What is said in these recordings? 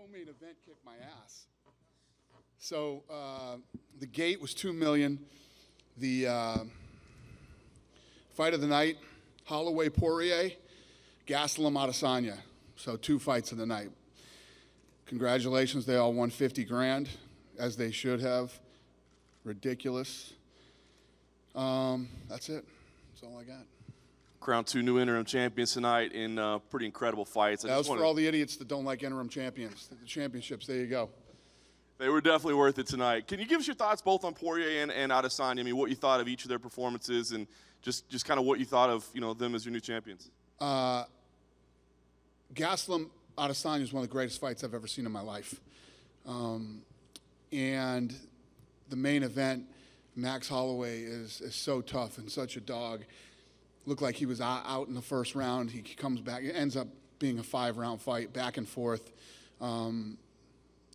co-main event kicked my ass. So the gate was $2 million. The fight of the night, Holloway Poirier, Gastelum Adesanya. So 2 fights of the night. Congratulations, they all won 50 grand, as they should have. Ridiculous. That's it. That's all I got. Crowned 2 new interim champions tonight in pretty incredible fights. That was for all the idiots that don't like interim champions. The championships, there you go. They were definitely worth it tonight. Can you give us your thoughts both on Poirier and Adesanya? I mean, what you thought of each of their performances and just kind of what you thought of, them as your new champions? Gastelum Adesanya is one of the greatest fights I've ever seen in my life. And the main event, Max Holloway is so tough and such a dog. Looked like he was out in the first round. He comes back. It ends up being a 5-round fight, back and forth.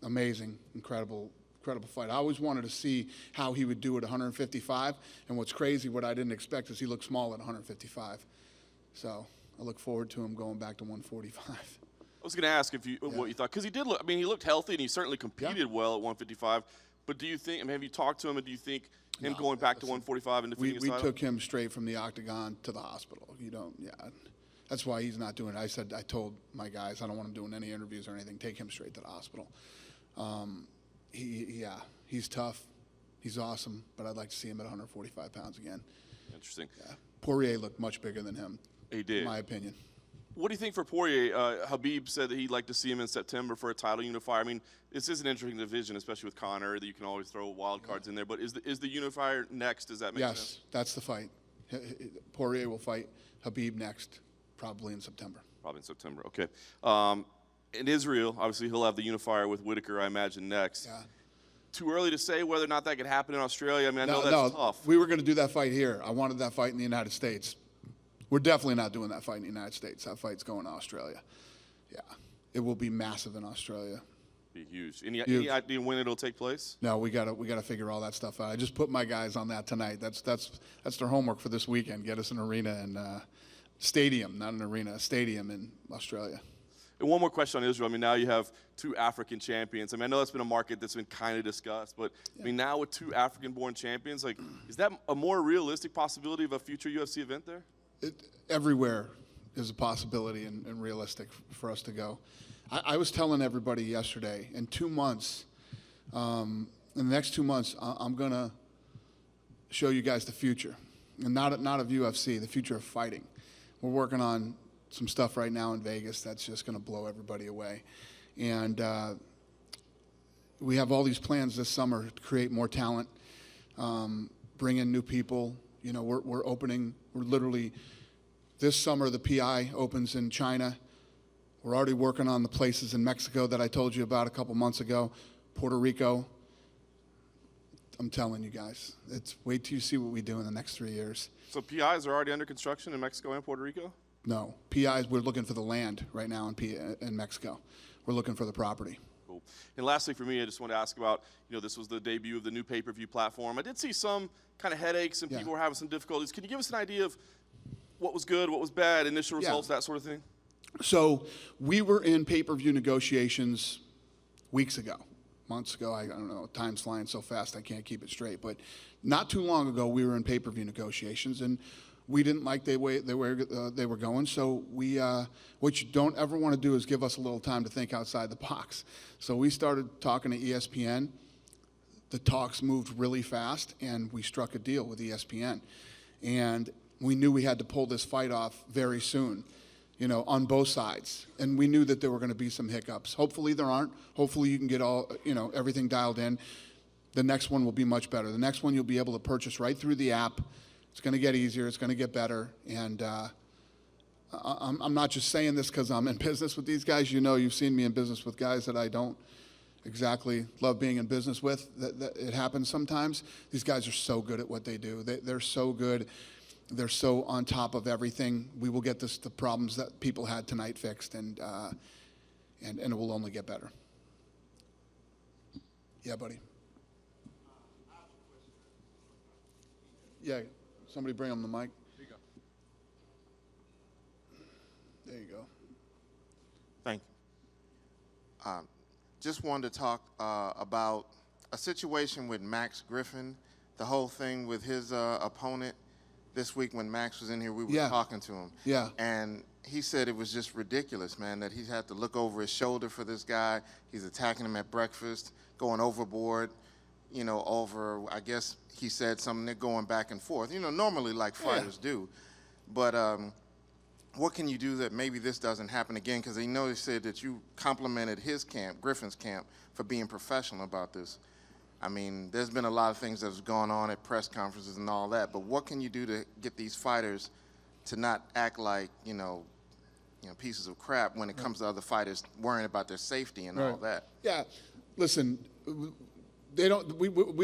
Amazing, incredible fight. I always wanted to see how he would do at 155. And what's crazy, what I didn't expect, is he looked small at 155. So I look forward to him going back to 145. I was going to ask what you thought, because he did look. I mean, he looked healthy and he certainly competed well at 155. But do you think? I mean, have you talked to him, and do you think him going back to 145 and defeating his title? We took him straight from the octagon to the hospital. That's why he's not doing it. I told my guys, I don't want him doing any interviews or anything. Take him straight to the hospital. He's tough. He's awesome, but I'd like to see him at 145 pounds again. Interesting. Yeah. Poirier looked much bigger than him. He did. In my opinion. What do you think for Poirier? Habib said that he'd like to see him in September for a title unifier. I mean, this is an interesting division, especially with Conor, that you can always throw wild cards in there. But is the unifier next? Does that make sense? Yes, that's the fight. Poirier will fight Habib next, probably in September. Probably in September, okay. In Israel, obviously, he'll have the unifier with Whitaker, I imagine, next. Yeah. Too early to say whether or not that could happen in Australia. I mean, I know that's tough. We were going to do that fight here. I wanted that fight in the United States. We're definitely not doing that fight in the United States. That fight's going to Australia. Yeah. It will be massive in Australia. Be huge. Any idea when it'll take place? No, we gotta figure all that stuff out. I just put my guys on that tonight. That's their homework for this weekend. Get us an arena and stadium, not an arena, a stadium in Australia. And one more question on Israel. I mean, now you have 2 African champions. I mean, I know that's been a market that's been kind of discussed, but I mean, now with 2 African-born champions, like, is that a more realistic possibility of a future UFC event there? Everywhere is a possibility and realistic for us to go. I was telling everybody yesterday, in 2 months, in the next 2 months, I'm going to show you guys the future, and not of UFC, the future of fighting. We're working on some stuff right now in Vegas that's just going to blow everybody away. And we have all these plans this summer to create more talent, bring in new people. We're literally, this summer the PI opens in China. We're already working on the places in Mexico that I told you about a couple months ago, Puerto Rico. I'm telling you guys, wait till you see what we do in the next 3 years. So PIs are already under construction in Mexico and Puerto Rico? No, PIs, we're looking for the land right now in Mexico. We're looking for the property. Cool. And lastly for me, I just want to ask about, this was the debut of the new pay-per-view platform. I did see some kind of headaches and people were having some difficulties. Can you give us an idea of what was good, what was bad, initial results, that sort of thing? So we were in pay-per-view negotiations weeks ago, months ago. I don't know, time's flying so fast I can't keep it straight. But not too long ago, we were in pay-per-view negotiations, and we didn't like the way they were going. So what you don't ever want to do is give us a little time to think outside the box. So we started talking to ESPN. The talks moved really fast, and we struck a deal with ESPN. And we knew we had to pull this fight off very soon, on both sides. And we knew that there were going to be some hiccups. Hopefully there aren't. Hopefully you can get everything dialed in. The next one will be much better. The next one you'll be able to purchase right through the app. It's going to get easier. It's going to get better. And I'm not just saying this because I'm in business with these guys. You've seen me in business with guys that I don't exactly love being in business with. That it happens sometimes. These guys are so good at what they do. They're so good. They're so on top of everything. We will get the problems that people had tonight fixed, and it will only get better. Yeah, buddy. Yeah. Somebody bring him the mic. Here you go. There you go. Thank you. just wanted to talk about a situation with Max Griffin, the whole thing with his opponent. This week when Max was in here, we were talking to him. Yeah. And he said it was just ridiculous, man, that he had to look over his shoulder for this guy. He's attacking him at breakfast, going overboard, you know, over, I guess he said something, they're going back and forth, you know, normally like fighters do. But what can you do that maybe this doesn't happen again? Because he said that you complimented his camp, Griffin's camp, for being professional about this. I mean, there's been a lot of things that have gone on at press conferences and all that, but what can you do to get these fighters to not act like, you know, pieces of crap when it comes to other fighters worrying about their safety and all that? Yeah, listen, they don't.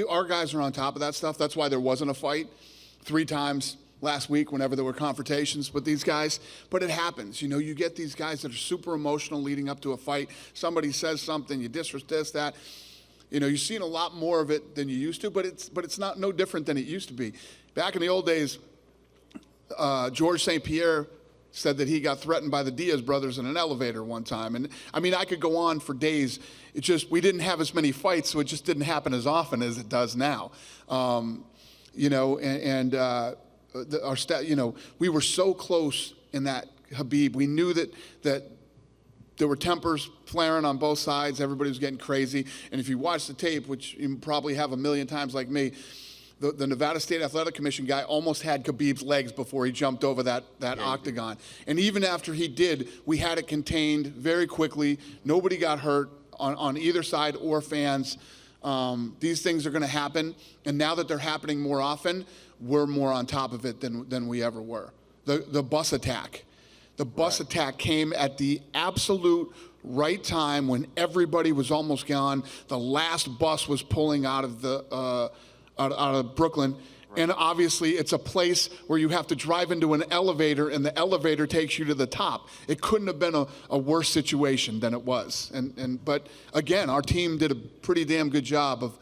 Our guys are on top of that stuff. That's why there wasn't a fight 3 times last week whenever there were confrontations with these guys. But it happens. You know, you get these guys that are super emotional leading up to a fight. Somebody says something, you disrespect this, that. You know, you're seeing a lot more of it than you used to, but it's not no different than it used to be. Back in the old days, George St. Pierre said that he got threatened by the Diaz brothers in an elevator one time. And I mean, I could go on for days. It just, we didn't have as many fights, so it just didn't happen as often as it does now. You know, you know, we were so close in that Khabib. We knew that there were tempers flaring on both sides. Everybody was getting crazy. And if you watch the tape, which you probably have a million times like me, the Nevada State Athletic Commission guy almost had Khabib's legs before he jumped over that octagon. And even after he did, we had it contained very quickly. Nobody got hurt on either side or fans. These things are going to happen. And now that they're happening more often, we're more on top of it than we ever were. The bus attack. The bus attack came at the absolute right time when everybody was almost gone. The last bus was pulling out of out of Brooklyn. Right. And obviously it's a place where you have to drive into an elevator and the elevator takes you to the top. It couldn't have been a worse situation than it was. But again, our team did a pretty damn good job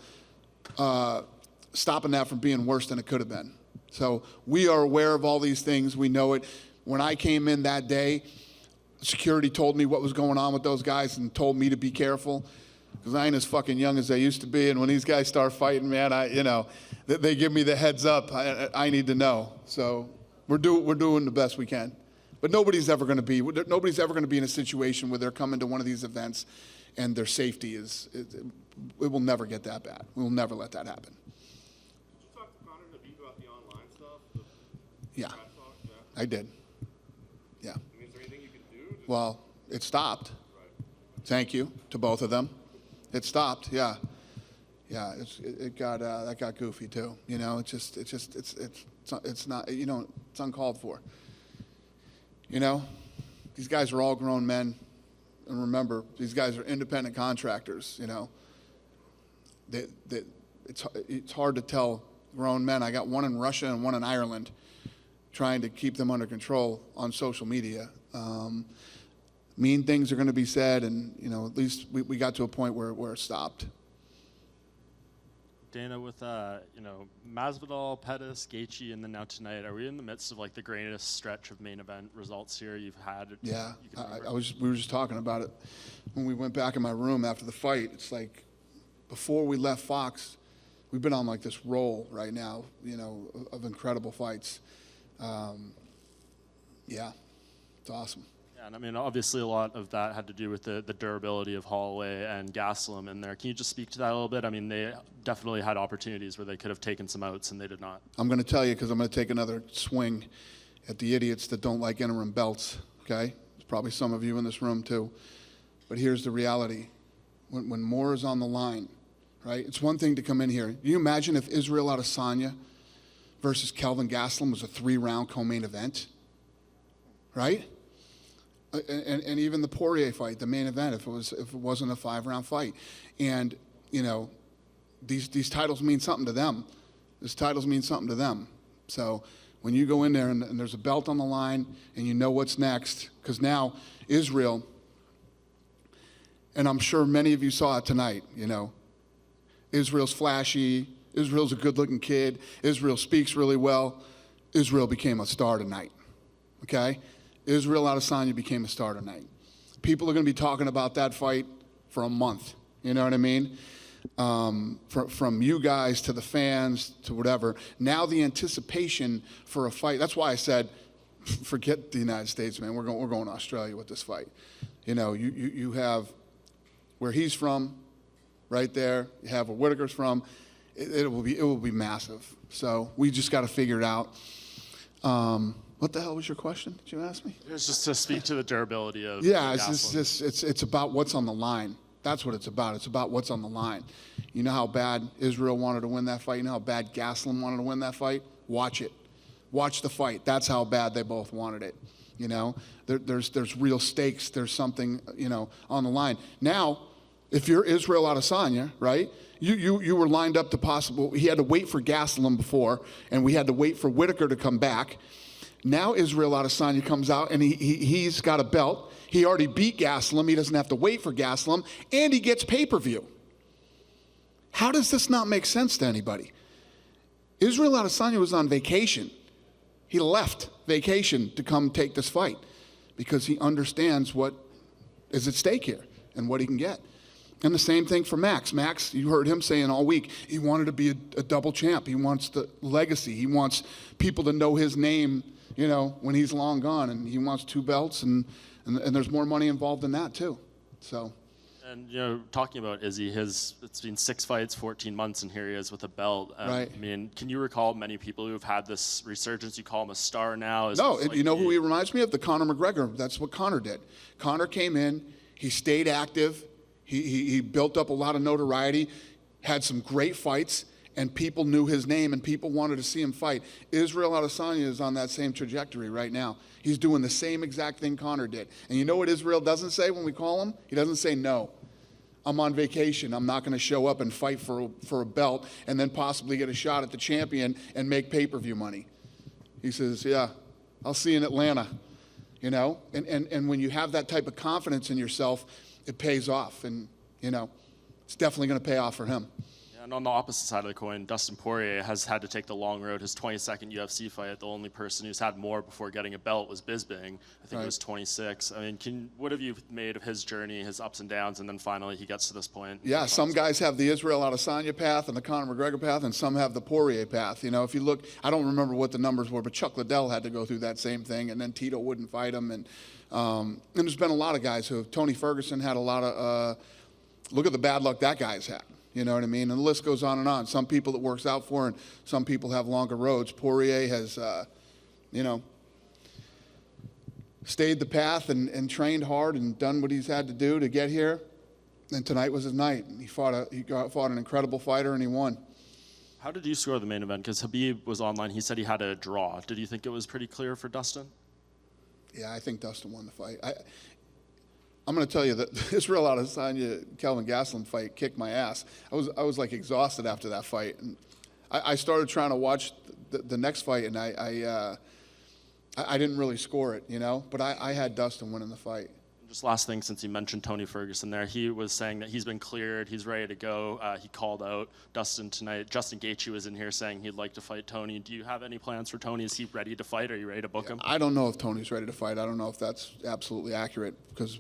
of stopping that from being worse than it could have been. So we are aware of all these things. We know it. When I came in that day, security told me what was going on with those guys and told me to be careful because I ain't as fucking young as I used to be. And when these guys start fighting, man, they give me the heads up. I need to know. So we're doing the best we can. But nobody's ever going to be in a situation where they're coming to one of these events and their safety it will never get that bad. We will never let that happen. Did you talk to Conor and Khabib about the online stuff? Yeah, I did. Yeah. I mean, is there anything you can do? Well, it stopped. Right. Thank you to both of them. It stopped. Yeah. Yeah. That got goofy too. You know, it's not. You know, it's uncalled for. You know, these guys are all grown men, and remember, these guys are independent contractors. You know, it's hard to tell grown men. I got one in Russia and one in Ireland, trying to keep them under control on social media. Mean things are going to be said, and you know, at least we got to a point where it stopped. Dana, with you know, Masvidal, Pettis, Gaethje, and then now tonight, are we in the midst of like the greatest stretch of main event results here you've had? Yeah, we were just talking about it when we went back in my room after the fight. It's like before we left Fox, we've been on like this roll right now, you know, of incredible fights. Yeah, it's awesome. Yeah, and I mean, obviously a lot of that had to do with the durability of Holloway and Gastelum in there. Can you just speak to that a little bit? I mean, they definitely had opportunities where they could have taken some outs, and they did not. I'm going to tell you because I'm going to take another swing at the idiots that don't like interim belts, okay? There's probably some of you in this room too. But here's the reality. When more is on the line, right, it's one thing to come in here. Can you imagine if Israel Adesanya versus Kelvin Gastelum was a 3-round co-main event, right? And even the Poirier fight, the main event, if it wasn't a 5-round fight, and you know, these titles mean something to them. These titles mean something to them. So when you go in there and there's a belt on the line, and you know what's next, because now Israel, and I'm sure many of you saw it tonight. You know, Israel's flashy. Israel's a good-looking kid. Israel speaks really well. Israel became a star tonight, okay? Israel Adesanya became a star tonight. People are going to be talking about that fight for a month, You know what I mean? From you guys to the fans to whatever. Now the anticipation for a fight. That's why I said, forget the United States, man. We're going to Australia with this fight. You know, you have where he's from, right there. You have where Whitaker's from. It will be massive. So we just got to figure it out. What the hell was your question? Did you ask me? It was just to speak to the durability of. Yeah, Gastelum. it's about what's on the line. That's what it's about. It's about what's on the line. You know how bad Israel wanted to win that fight? You know how bad Gastelum wanted to win that fight? Watch it. Watch the fight. That's how bad they both wanted it. You know, there's real stakes. There's something, you know, on the line. Now, if you're Israel Adesanya, right? You were lined up to possible. He had to wait for Gastelum before, and we had to wait for Whitaker to come back. Now Israel Adesanya comes out, and he's got a belt. He already beat Gastelum. He doesn't have to wait for Gastelum, and he gets pay-per-view. How does this not make sense to anybody? Israel Adesanya was on vacation. He left vacation to come take this fight because he understands what is at stake here and what he can get. And the same thing for Max. Max, you heard him saying all week, he wanted to be a double champ. He wants the legacy. He wants people to know his name, you know, when he's long gone, and he wants 2 belts, and there's more money involved in that too. So. And, you know, talking about Izzy, it's been 6 fights, 14 months, and here he is with a belt. Right. I mean, can you recall many people who have had this resurgence? You call him a star now. No, you know who he reminds me of? The Conor McGregor. That's what Conor did. Conor came in, he stayed active, he built up a lot of notoriety, had some great fights, and people knew his name, and people wanted to see him fight. Israel Adesanya is on that same trajectory right now. He's doing the same exact thing Conor did. And you know what Israel doesn't say when we call him? He doesn't say no. I'm on vacation. I'm not going to show up and fight for a belt and then possibly get a shot at the champion and make pay-per-view money. He says, yeah, I'll see you in Atlanta. You know, and when you have that type of confidence in yourself, it pays off. And, you know, it's definitely going to pay off for him. And on the opposite side of the coin, Dustin Poirier has had to take the long road. His 22nd UFC fight, the only person who's had more before getting a belt was Bisping. I think it was 26. I mean, what have you made of his journey, his ups and downs, and then finally he gets to this point? Yeah, some guys have the Israel Adesanya path and the Conor McGregor path, and some have the Poirier path. You know, if you look, I don't remember what the numbers were, but Chuck Liddell had to go through that same thing, and then Tito wouldn't fight him. And there's been a lot of guys who, Tony Ferguson had a lot of, look at the bad luck that guy's had. You know what I mean? And the list goes on and on. Some people it works out for, and some people have longer roads. Poirier has, you know, stayed the path and trained hard and done what he's had to do to get here. And tonight was his night. He fought an incredible fighter, and he won. How did you score the main event? Because Habib was online. He said he had a draw. Did you think it was pretty clear for Dustin? Yeah, I think Dustin won the fight. I'm going to tell you that Israel Adesanya Kelvin Gastelum fight kicked my ass. I was like exhausted after that fight, and I started trying to watch the next fight, and I didn't really score it, you know. But I had Dustin winning the fight. Just last thing, since you mentioned Tony Ferguson there, he was saying that he's been cleared, he's ready to go. He called out Dustin tonight. Justin Gaethje was in here saying he'd like to fight Tony. Do you have any plans for Tony? Is he ready to fight? Are you ready to book him? I don't know if Tony's ready to fight. I don't know if that's absolutely accurate because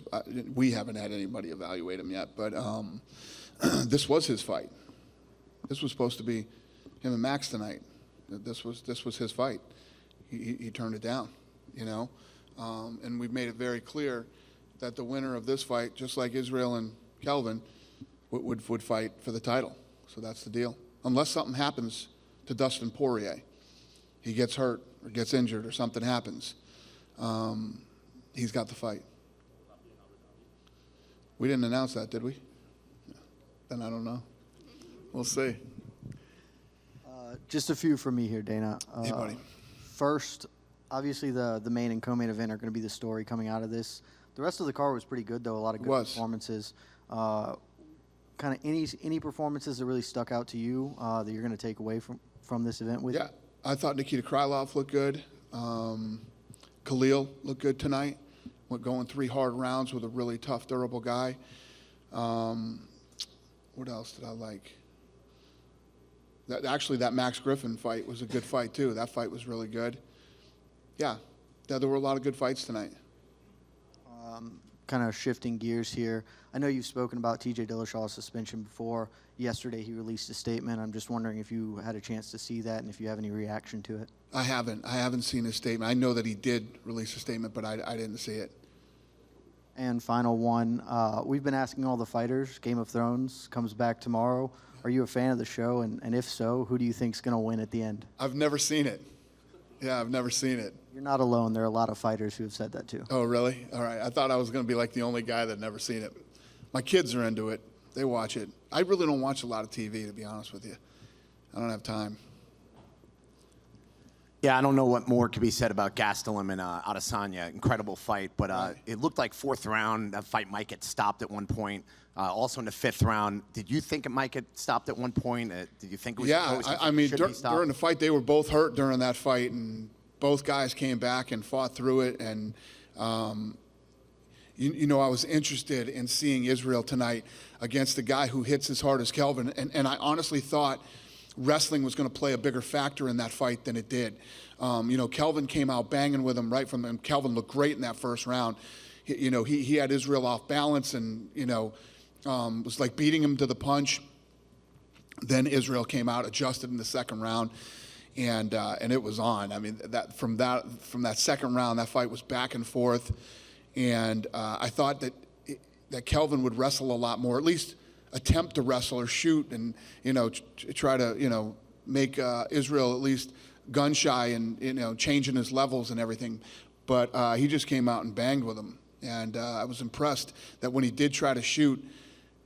we haven't had anybody evaluate him yet. But this was his fight. This was supposed to be him and Max tonight. This was his fight. He turned it down, you know. And we've made it very clear that the winner of this fight, just like Israel and Kelvin, would fight for the title. So that's the deal. Unless something happens to Dustin Poirier, he gets hurt or gets injured or something happens, he's got the fight. We didn't announce that, did we? Then I don't know. We'll see. Just a few from me here, Dana. Hey, buddy. First, obviously the main and co-main event are going to be the story coming out of this. The rest of the card was pretty good, though. A lot of good performances. Kind of any performances that really stuck out to you that you're going to take away from this event with? Yeah, I thought Nikita Krylov looked good. Khalil looked good tonight. Went going 3 hard rounds with a really tough, durable guy. What else did I like? Actually, that Max Griffin fight was a good fight, too. That fight was really good. Yeah, there were a lot of good fights tonight. kind of shifting gears here. I know you've spoken about T.J. Dillashaw's suspension before. Yesterday he released a statement. I'm just wondering if you had a chance to see that and if you have any reaction to it. I haven't seen his statement. I know that he did release a statement, but I didn't see it. And final one, we've been asking all the fighters. Game of Thrones comes back tomorrow. Are you a fan of the show? And if so, who do you think's going to win at the end? I've never seen it. Yeah, I've never seen it. You're not alone. There are a lot of fighters who have said that too. Oh, really? All right. I thought I was going to be like the only guy that never seen it. My kids are into it. They watch it. I really don't watch a lot of TV, to be honest with you. I don't have time. Yeah, I don't know what more could be said about Gastelum and Adesanya. Incredible fight, but it looked like fourth round, that fight might get stopped at one point. Also in the fifth round, did you think it might get stopped at one point? Did you think it was close? I mean, during the fight, they were both hurt during that fight, and both guys came back and fought through it. And, you know, I was interested in seeing Israel tonight against a guy who hits as hard as Kelvin, and I honestly thought wrestling was going to play a bigger factor in that fight than it did. You know, Kelvin came out banging with him right from him. Kelvin looked great in that first round. He had Israel off balance and, was like beating him to the punch. Then Israel came out, adjusted in the second round, and it was on. I mean, from that second round, that fight was back and forth, and I thought that Kelvin would wrestle a lot more, at least attempt to wrestle or shoot, and try to make Israel at least gun shy and changing his levels and everything. But he just came out and banged with him, and I was impressed that when he did try to shoot,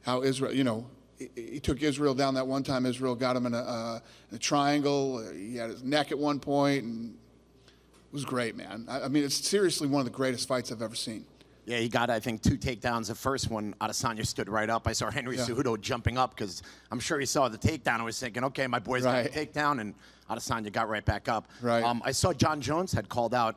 how Israel, he took Israel down that one time. Israel got him in a triangle. He had his neck at one point, and it was great, man. I mean, it's seriously one of the greatest fights I've ever seen. Yeah, he got, I think, 2 takedowns. The first one, Adesanya stood right up. I saw Henry Cejudo jumping up because I'm sure he saw the takedown and was thinking, okay, my boy's got a takedown, and Adesanya got right back up. Right. I saw John Jones had called out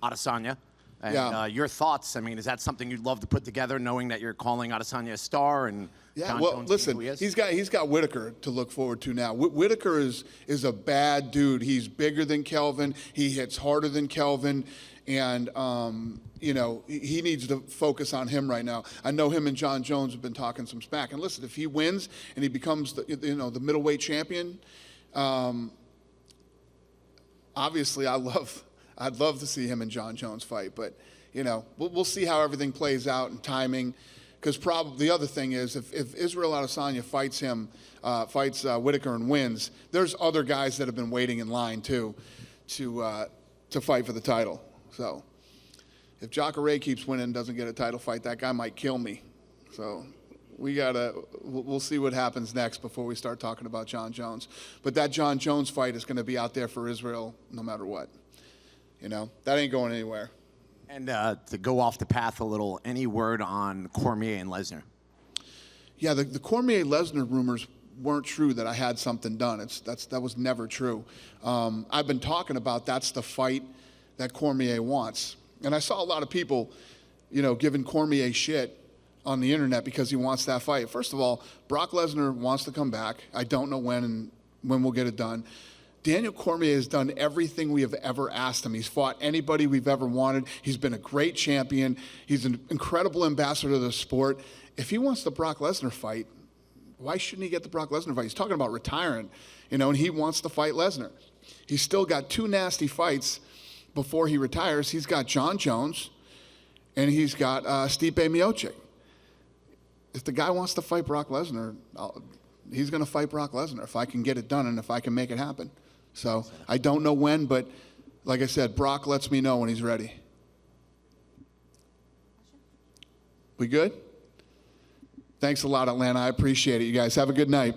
Adesanya. And your thoughts, I mean, is that something you'd love to put together, knowing that you're calling Adesanya a star and John Jones listen, being who he's got Whitaker to look forward to now. Whitaker is a bad dude. He's bigger than Kelvin. He hits harder than Kelvin, and he needs to focus on him right now. I know him and John Jones have been talking some smack. And listen, if he wins and he becomes the middleweight champion, obviously I'd love to see him and John Jones fight. But we'll see how everything plays out and timing. Because probably the other thing is, if Israel Adesanya fights Whitaker and wins, there's other guys that have been waiting in line too, to fight for the title. So if Jacare keeps winning and doesn't get a title fight, that guy might kill me. So we'll see what happens next before we start talking about John Jones. But that John Jones fight is going to be out there for Israel no matter what. That ain't going anywhere. And to go off the path a little, any word on Cormier and Lesnar? Yeah, the Cormier-Lesnar rumors weren't true that I had something done. That was never true. I've been talking about that's the fight that Cormier wants. And I saw a lot of people, giving Cormier shit on the internet because he wants that fight. First of all, Brock Lesnar wants to come back. I don't know when we'll get it done. Daniel Cormier has done everything we have ever asked him. He's fought anybody we've ever wanted. He's been a great champion. He's an incredible ambassador to the sport. If he wants the Brock Lesnar fight, why shouldn't he get the Brock Lesnar fight? He's talking about retiring, and he wants to fight Lesnar. He's still got 2 nasty fights before he retires. He's got John Jones, and he's got Stipe Miocic. If the guy wants to fight Brock Lesnar, he's going to fight Brock Lesnar if I can get it done and if I can make it happen. So I don't know when, but like I said, Brock lets me know when he's ready. We good? Thanks a lot, Atlanta. I appreciate it. You guys have a good night.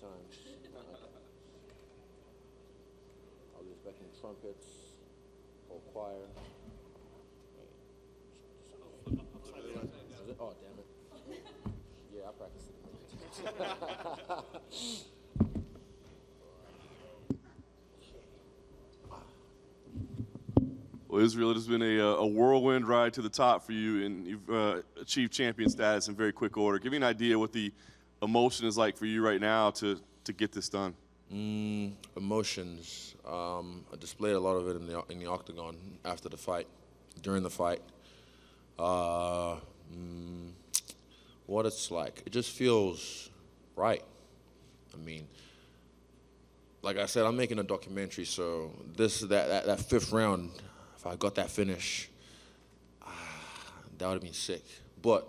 times. I was expecting trumpets, whole choir. Was it? Oh, damn it. Yeah, I practiced it. Well, Israel, it has been a whirlwind ride to the top for you, and you've achieved champion status in very quick order. Give me an idea what the emotion is like for you right now to get this done. Emotions. I displayed a lot of it in the octagon after the fight, during the fight. What it's like. It just feels right. I mean, like I said, I'm making a documentary, so that fifth round, if I got that finish, that would have been sick. But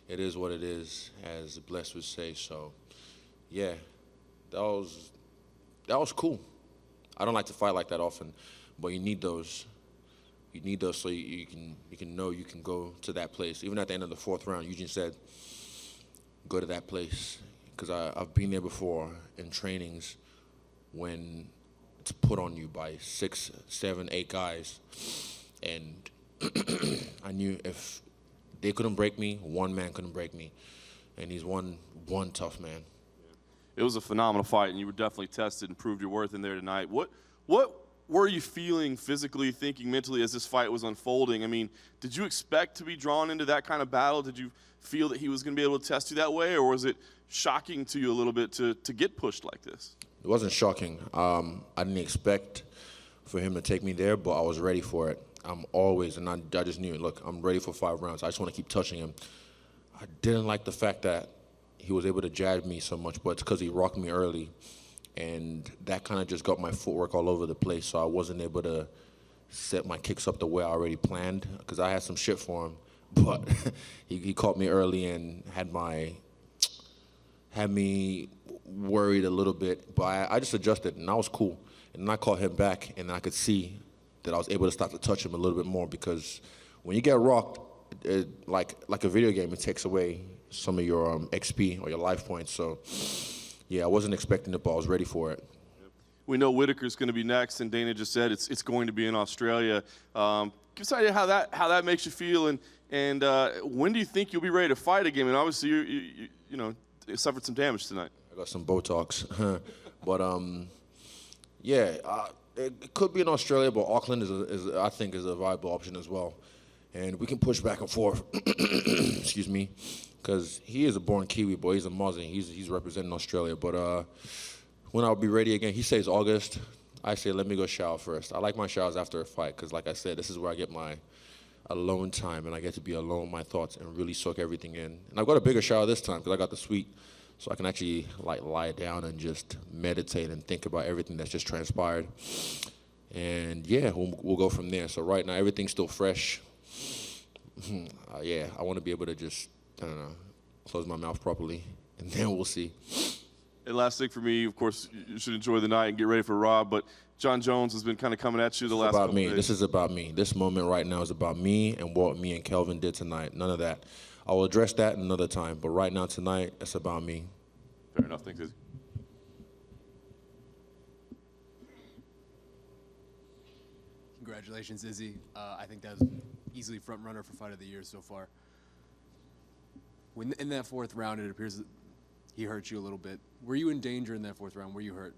it is what it is, as Bless would say. So, yeah, that was cool. I don't like to fight like that often, but you need those. You need those so you can know you can go to that place. Even at the end of the fourth round, Eugene said, go to that place. Because I've been there before in trainings when it's put on you by 6, 7, 8 guys. And I knew if they couldn't break me, one man couldn't break me. And he's one tough man. It was a phenomenal fight, and you were definitely tested and proved your worth in there tonight. What were you feeling physically, thinking mentally as this fight was unfolding? I mean, did you expect to be drawn into that kind of battle? Did you feel that he was going to be able to test you that way, or was it shocking to you a little bit to get pushed like this? It wasn't shocking. I didn't expect for him to take me there, but I was ready for it. I'm always, and I just knew it. Look, I'm ready for 5 rounds. I just want to keep touching him. I didn't like the fact that he was able to jab me so much, but it's because he rocked me early. And that kind of just got my footwork all over the place, so I wasn't able to set my kicks up the way I already planned, because I had some shit for him. But he caught me early and had me worried a little bit. But I just adjusted, and I was cool. And then I caught him back, and I could see that I was able to start to touch him a little bit more, because when you get rocked, like a video game, it takes away some of your XP or your life points. So, yeah, I wasn't expecting it, but I was ready for it. We know Whitaker's going to be next, and Dana just said it's going to be in Australia. Give us an idea how that makes you feel, and when do you think you'll be ready to fight again? And obviously, you suffered some damage tonight. I got some Botox, but yeah, it could be in Australia, but Auckland I think is a viable option as well, and we can push back and forth. Excuse me. Because he is a born Kiwi boy. He's a Muslim. He's representing Australia. But when I'll be ready again, he says August. I say let me go shower first. I like my showers after a fight because, like I said, this is where I get my alone time, and I get to be alone with my thoughts and really soak everything in. And I've got a bigger shower this time because I got the suite, so I can actually lie down and just meditate and think about everything that's just transpired. And yeah, we'll go from there. So right now everything's still fresh. Yeah, I want to be able to just, I don't know, close my mouth properly, and then we'll see. And last thing for me, of course, you should enjoy the night and get ready for Rob, but John Jones has been kind of coming at you the last couple days. This is about me. This moment right now is about me and what me and Kelvin did tonight. None of that. I will address that another time, but right now, tonight, it's about me. Fair enough. Thanks, Izzy. Congratulations, Izzy. I think that was easily front runner for Fight of the Year so far. When in that fourth round, it appears that he hurt you a little bit. Were you in danger in that fourth round? Were you hurt?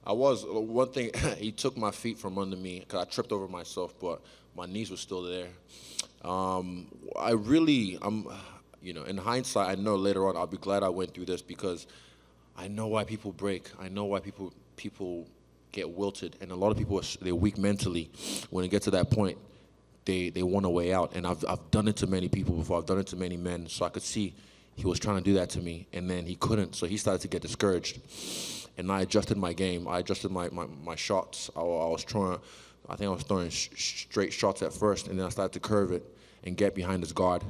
I was. One thing, he took my feet from under me because I tripped over myself, but my knees were still there. I'm, in hindsight, I know later on I'll be glad I went through this because I know why people break. I know why people get wilted, and a lot of people they're weak mentally. When it gets to that point, they want a way out, and I've done it to many people before. I've done it to many men, so I could see he was trying to do that to me, and then he couldn't, so he started to get discouraged. And I adjusted my game. I adjusted my shots. I was throwing straight shots at first, and then I started to curve it and get behind his guard.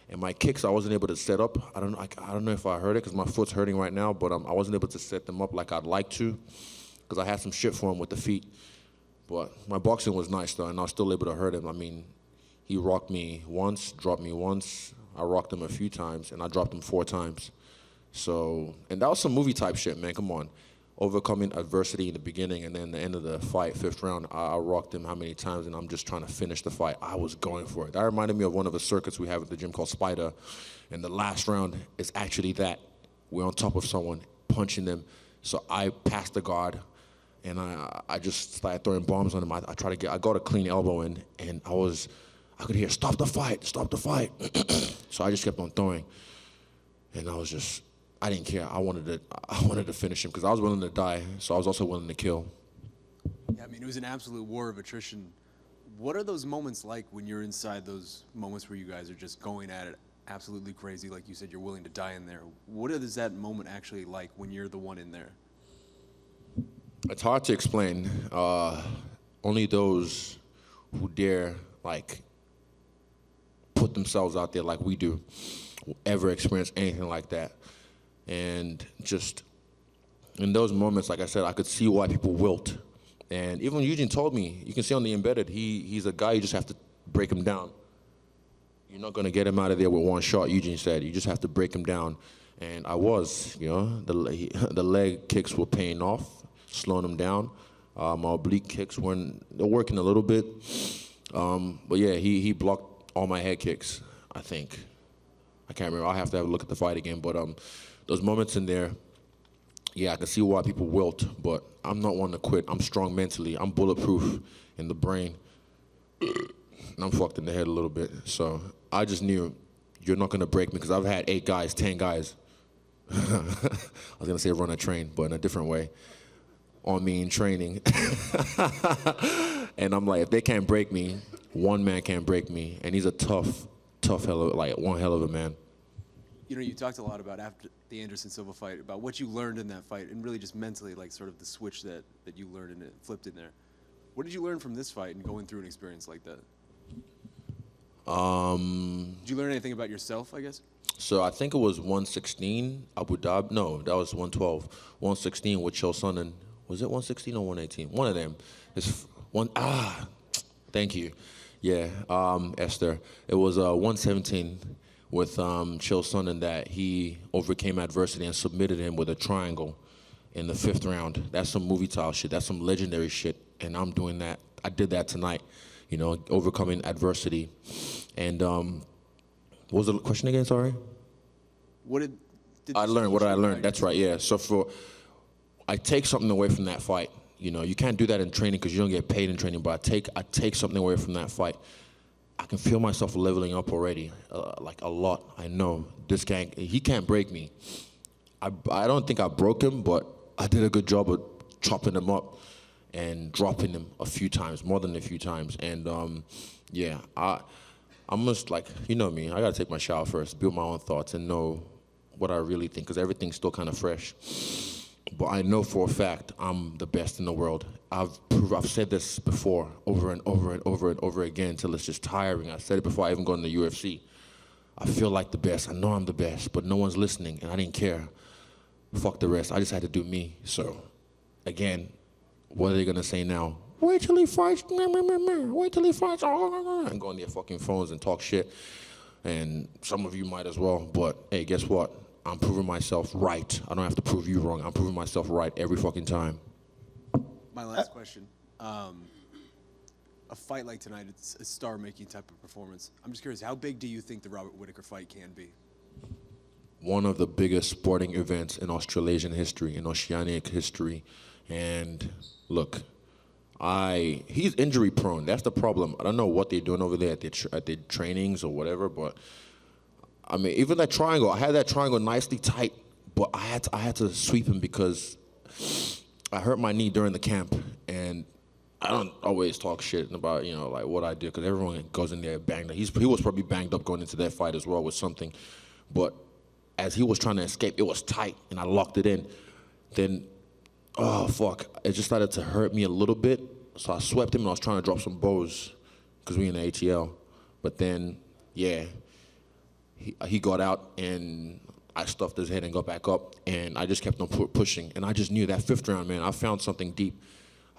And my kicks, I wasn't able to set up. I don't know if I heard it because my foot's hurting right now, but I wasn't able to set them up like I'd like to because I had some shit for him with the feet. But my boxing was nice, though, and I was still able to hurt him. I mean, he rocked me once, dropped me once. I rocked him a few times, and I dropped him 4 times. So, and that was some movie type shit, man. Come on. Overcoming adversity in the beginning and then the end of the fight, 5th round, I rocked him how many times, and I'm just trying to finish the fight. I was going for it. That reminded me of one of the circuits we have at the gym called Spider, and the last round is actually that. We're on top of someone, punching them. So I passed the guard, and I just started throwing bombs on him. I got a clean elbow in, and I could hear, stop the fight, stop the fight. So I just kept on throwing, and I didn't care. I wanted to finish him because I was willing to die, so I was also willing to kill. Yeah, I mean, it was an absolute war of attrition. What are those moments like when you're inside those moments where you guys are just going at it absolutely crazy? Like you said, you're willing to die in there. What is that moment actually like when you're the one in there? It's hard to explain. Only those who dare, put themselves out there like we do will ever experience anything like that. And just in those moments, like I said, I could see why people wilt. And even Eugene told me, you can see on the embedded, he's a guy you just have to break him down. You're not going to get him out of there with one shot, Eugene said. You just have to break him down. And I was, the leg kicks were paying off, slowing him down. My oblique kicks they're working a little bit. But yeah, he blocked all my head kicks, I think. I can't remember. I'll have to have a look at the fight again. But those moments in there, yeah, I can see why people wilt, but I'm not one to quit. I'm strong mentally. I'm bulletproof in the brain. And I'm fucked in the head a little bit. So I just knew you're not going to break me because I've had 8 guys, 10 guys. I was going to say run a train, but in a different way. On me in training. And I'm like, if they can't break me, one man can't break me. And he's a tough one hell of a man. You know, you talked a lot about after the Anderson Silva fight, about what you learned in that fight, and really just mentally, sort of the switch that you learned and it flipped in there. What did you learn from this fight and going through an experience like that? Did you learn anything about yourself, I guess? So I think it was 116, Abu Dhabi. No, that was 112. 116 with Chael Sonnen. Was it 116 or 118? One of them. Thank you. Yeah, Esther. It was 117 with Chael Sonnen that he overcame adversity and submitted him with a triangle in the 5th round. That's some movie style shit. That's some legendary shit. And I'm doing that. I did that tonight, overcoming adversity. And what was the question again? Sorry. What did I learn? What did I learn? That's right. Yeah. So I take something away from that fight. You can't do that in training because you don't get paid in training. But I take something away from that fight. I can feel myself leveling up already, a lot. I know this guy, he can't break me. I don't think I broke him, but I did a good job of chopping him up and dropping him a few times, more than a few times. And yeah, I'm just you know me, I gotta take my shower first, build my own thoughts and know what I really think, because everything's still kind of fresh. But I know for a fact I'm the best in the world. I've said this before over and over and over and over again until it's just tiring. I said it before I even got in the UFC. I feel like the best. I know I'm the best, but no one's listening, and I didn't care. Fuck the rest. I just had to do me. So, again, what are they gonna say now? Wait till he fights. Wait till he fights. And go on their fucking phones and talk shit. And some of you might as well. But hey, guess what? I'm proving myself right. I don't have to prove you wrong. I'm proving myself right every fucking time. My last question. A fight like tonight, it's a star-making type of performance. I'm just curious, how big do you think the Robert Whittaker fight can be? One of the biggest sporting events in Australasian history, in Oceanic history. And look, he's injury prone. That's the problem. I don't know what they're doing over there at their trainings or whatever, but I mean, even that triangle, I had that triangle nicely tight, but I had to sweep him because I hurt my knee during the camp, and I don't always talk shit about, what I did, because everyone goes in there banged up. He was probably banged up going into that fight as well with something, but as he was trying to escape, it was tight, and I locked it in. Then, oh, fuck, it just started to hurt me a little bit, so I swept him, and I was trying to drop some bows, because we in the ATL. But then, yeah, he got out, and I stuffed his head and got back up, and I just kept on pushing. And I just knew that 5th round, man, I found something deep.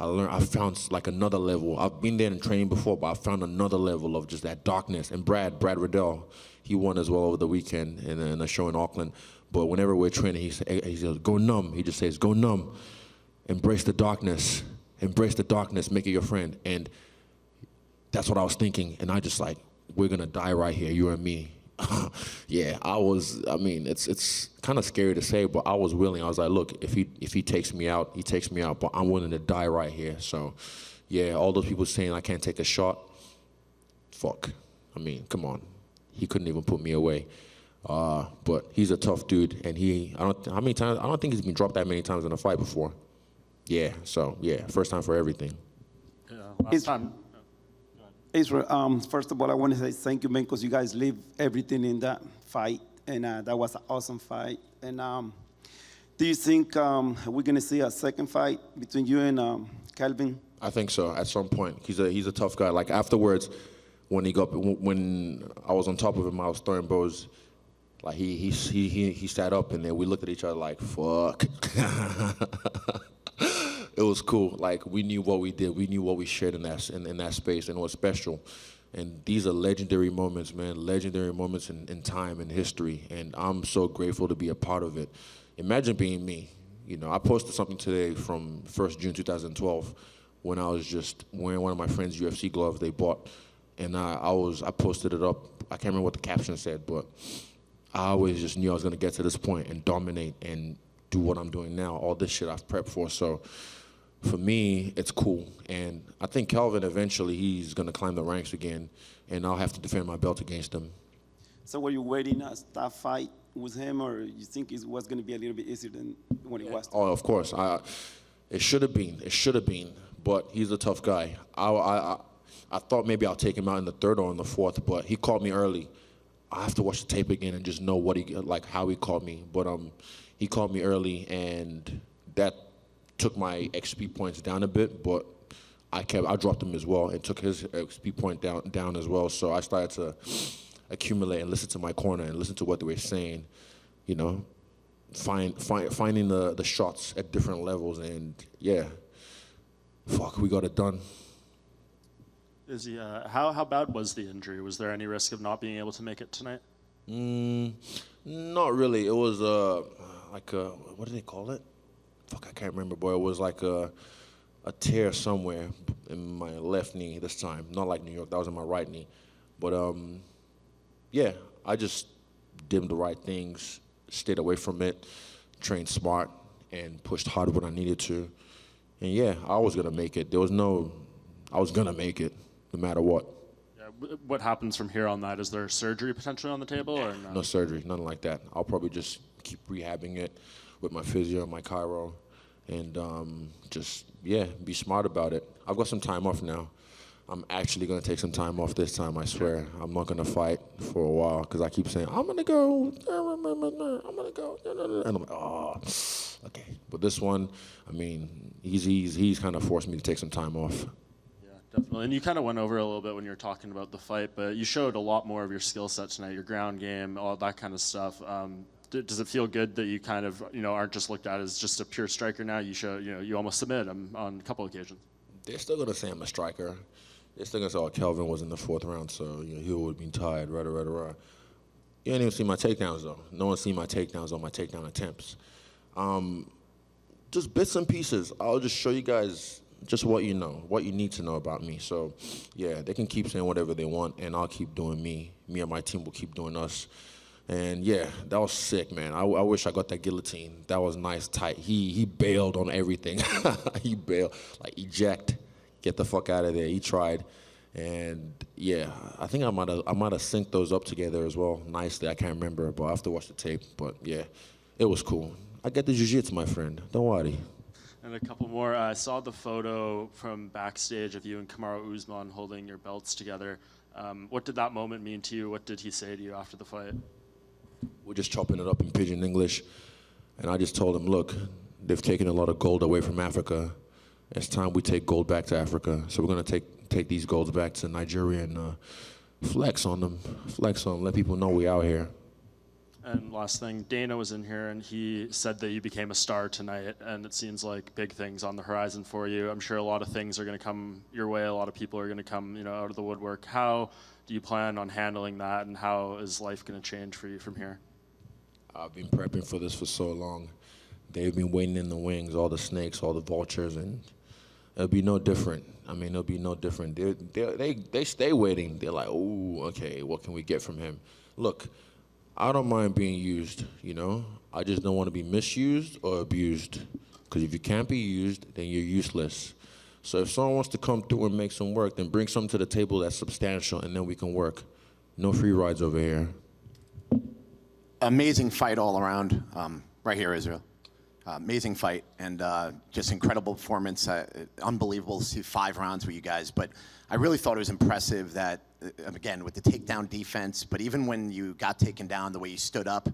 I found like another level. I've been there in training before, but I found another level of just that darkness. And Brad Riddell, he won as well over the weekend in a show in Auckland. But whenever we're training, he says, go numb. He just says, go numb. Embrace the darkness. Embrace the darkness. Make it your friend. And that's what I was thinking. And I just like, we're going to die right here, you and me. Yeah, it's kind of scary to say, but I was willing. I was like, look, if he takes me out, he takes me out, but I'm willing to die right here. So, yeah, all those people saying I can't take a shot, fuck. I mean, come on. He couldn't even put me away. But he's a tough dude, and I don't think he's been dropped that many times in a fight before. Yeah, so, yeah, first time for everything. Yeah, last time. Israel, first of all, I want to say thank you, man, because you guys leave everything in that fight, and that was an awesome fight. And do you think we're going to see a second fight between you and Calvin? I think so. At some point, he's a tough guy. Like afterwards, when I was on top of him, I was throwing blows. Like he sat up, and then we looked at each other like, fuck. It was cool. Like we knew what we did. We knew what we shared in that space, and it was special. And these are legendary moments, man. Legendary moments in time and history. And I'm so grateful to be a part of it. Imagine being me. You know, I posted something today from 1st June 2012 when I was just wearing one of my friends' UFC gloves they bought, and I posted it up. I can't remember what the caption said, but I always just knew I was gonna get to this point and dominate and do what I'm doing now. All this shit I've prepped for. So for me, it's cool. And I think Calvin, eventually, he's going to climb the ranks again, and I'll have to defend my belt against him. So were you waiting a tough fight with him, or you think it was going to be a little bit easier than when it was? Oh, of course. It should have been. It should have been. But he's a tough guy. I thought maybe I'll take him out in the third or in the fourth, but he called me early. I have to watch the tape again and just know how he called me. But he called me early, and that took my XP points down a bit, but I dropped him as well and took his XP point down as well. So I started to accumulate and listen to my corner and listen to what they were saying, you know, finding the shots at different levels, and yeah, fuck, we got it done. Izzy, how bad was the injury? Was there any risk of not being able to make it tonight? Not really. It was what do they call it? Fuck, I can't remember, boy. It was like a tear somewhere in my left knee this time. Not like New York. That was in my right knee. But yeah, I just did the right things, stayed away from it, trained smart, and pushed hard when I needed to. And yeah, I was gonna make it. I was gonna make it, no matter what. Yeah, what happens from here on that? Is there surgery potentially on the table, or no? No surgery, nothing like that. I'll probably just keep rehabbing it with my physio and my chiro, and just, yeah, be smart about it. I've got some time off now. I'm actually going to take some time off this time, I swear. I'm not going to fight for a while, because I keep saying, I'm going to go, I'm going to go, and I'm like, oh, okay. But this one, I mean, he's kind of forced me to take some time off. Yeah, definitely. And you kind of went over a little bit when you were talking about the fight, but you showed a lot more of your skill set tonight, your ground game, all that kind of stuff. Does it feel good that you kind of, aren't just looked at as just a pure striker now? You show, you almost submit him on a couple occasions. They're still going to say I'm a striker. They're still going to say, oh, Kelvin was in the fourth round, so he would have been tired, rah. You didn't even see my takedowns, though. No one's seen my takedowns or my takedown attempts. Just bits and pieces. I'll just show you guys just what you know, what you need to know about me. So, yeah, they can keep saying whatever they want, and I'll keep doing me. Me and my team will keep doing us. And yeah, that was sick, man. I wish I got that guillotine. That was nice, tight. He bailed on everything. He bailed, like eject, get the fuck out of there. He tried, and yeah, I think I might have synced those up together as well nicely. I can't remember, but I have to watch the tape. But yeah, it was cool. I get the jiu-jitsu, my friend. Don't worry. And a couple more. I saw the photo from backstage of you and Kamaru Usman holding your belts together. What did that moment mean to you? What did he say to you after the fight? We're just chopping it up in pidgin English, and I just told him, look, they've taken a lot of gold away from Africa. It's time we take gold back to Africa. So we're going to take these golds back to Nigeria and flex on them, let people know we out here. And last thing, Dana was in here and he said that you became a star tonight, and it seems like big things on the horizon for you. I'm sure a lot of things are going to come your way. A lot of people are going to come, out of the woodwork. How do you plan on handling that, and how is life going to change for you from here? I've been prepping for this for so long. They've been waiting in the wings, all the snakes, all the vultures, and it'll be no different. I mean, it'll be no different. They stay waiting. They're like, oh, okay, what can we get from him? Look, I don't mind being used, I just don't want to be misused or abused. Because if you can't be used, then you're useless. So if someone wants to come through and make some work, then bring something to the table that's substantial, and then we can work. No free rides over here. Amazing fight all around. Right here, Israel. Amazing fight and just incredible performance. Unbelievable to see 5 rounds with you guys. But I really thought it was impressive that, again, with the takedown defense, but even when you got taken down, the way you stood up,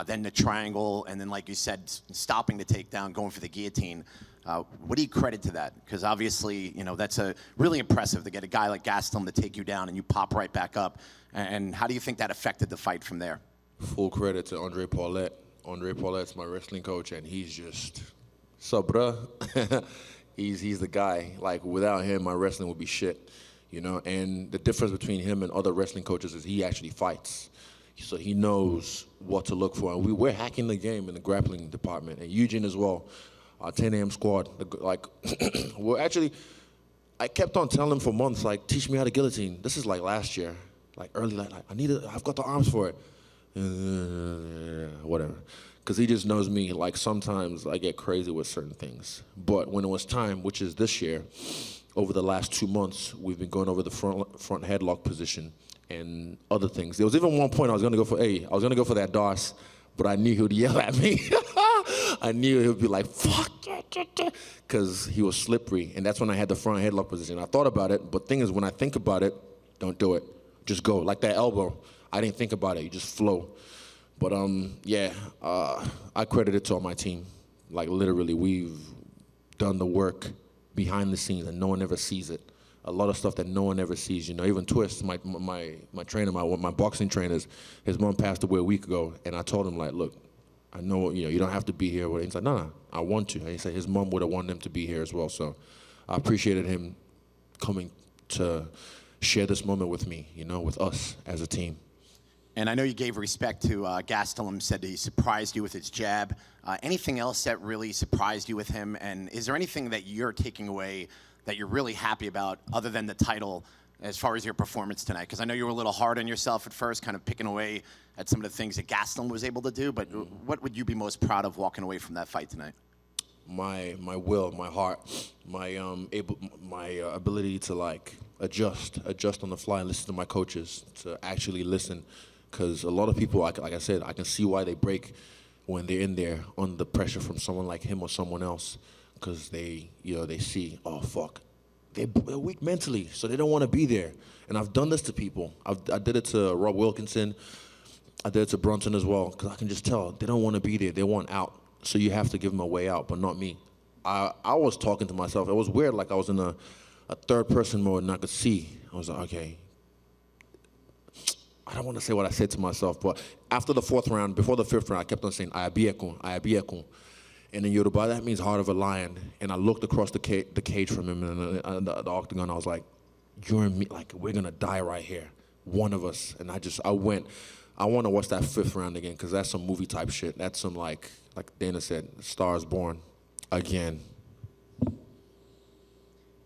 then the triangle, and then, like you said, stopping the takedown, going for the guillotine. What do you credit to that? Because obviously, that's really impressive to get a guy like Gastelum to take you down and you pop right back up. And how do you think that affected the fight from there? Full credit to Andre Paulette. Andre Paulette's my wrestling coach, and he's just, sup, bruh? he's the guy. Like, without him, my wrestling would be shit, And the difference between him and other wrestling coaches is he actually fights. So he knows what to look for. And we're hacking the game in the grappling department. And Eugene as well, our 10 a.m. squad. We're actually, I kept on telling him for months, teach me how to guillotine. This is last year, early, I've got the arms for it. Whatever, because he just knows me. Sometimes I get crazy with certain things, but when it was time, which is this year, over the last 2 months, we've been going over the front headlock position and other things. There was even one point I was gonna go for that DOS, but I knew he would yell at me. I knew he would be like, fuck, because he was slippery, and that's when I had the front headlock position. I thought about it, but thing is, when I think about it, don't do it. Just go, like that elbow. I didn't think about it. You just flow. But I credit it to all my team. Literally, we've done the work behind the scenes, and no one ever sees it. A lot of stuff that no one ever sees. Even Twist, my trainer, my boxing trainers, his mom passed away a week ago, and I told him look, I know you don't have to be here. He's like, no, I want to. And he said his mom would have wanted him to be here as well. So I appreciated him coming to share this moment with me. With us as a team. And I know you gave respect to Gastelum, said that he surprised you with his jab. Anything else that really surprised you with him? And is there anything that you're taking away that you're really happy about other than the title as far as your performance tonight? Because I know you were a little hard on yourself at first, kind of picking away at some of the things that Gastelum was able to do. But what would you be most proud of walking away from that fight tonight? My will, my heart, my ability to adjust on the fly and listen to my coaches, to actually listen. Because a lot of people, like I said, I can see why they break when they're in there under pressure from someone like him or someone else. Because they see, oh, fuck, they're weak mentally, so they don't want to be there. And I've done this to people. I did it to Rob Wilkinson. I did it to Brunson as well. Because I can just tell, they don't want to be there. They want out. So you have to give them a way out, but not me. I was talking to myself. It was weird, I was in a third-person mode, and I could see. I was like, okay. I don't want to say what I said to myself, but after the 4th round, before the 5th round, I kept on saying, Ayabiekun, Ayabiekun. And in Yoruba, that means heart of a lion. And I looked across the cage from him in the octagon. I was like, you and me, we're going to die right here. One of us. And I want to watch that 5th round again, because that's some movie type shit. That's some, like Dana said, Stars Born again.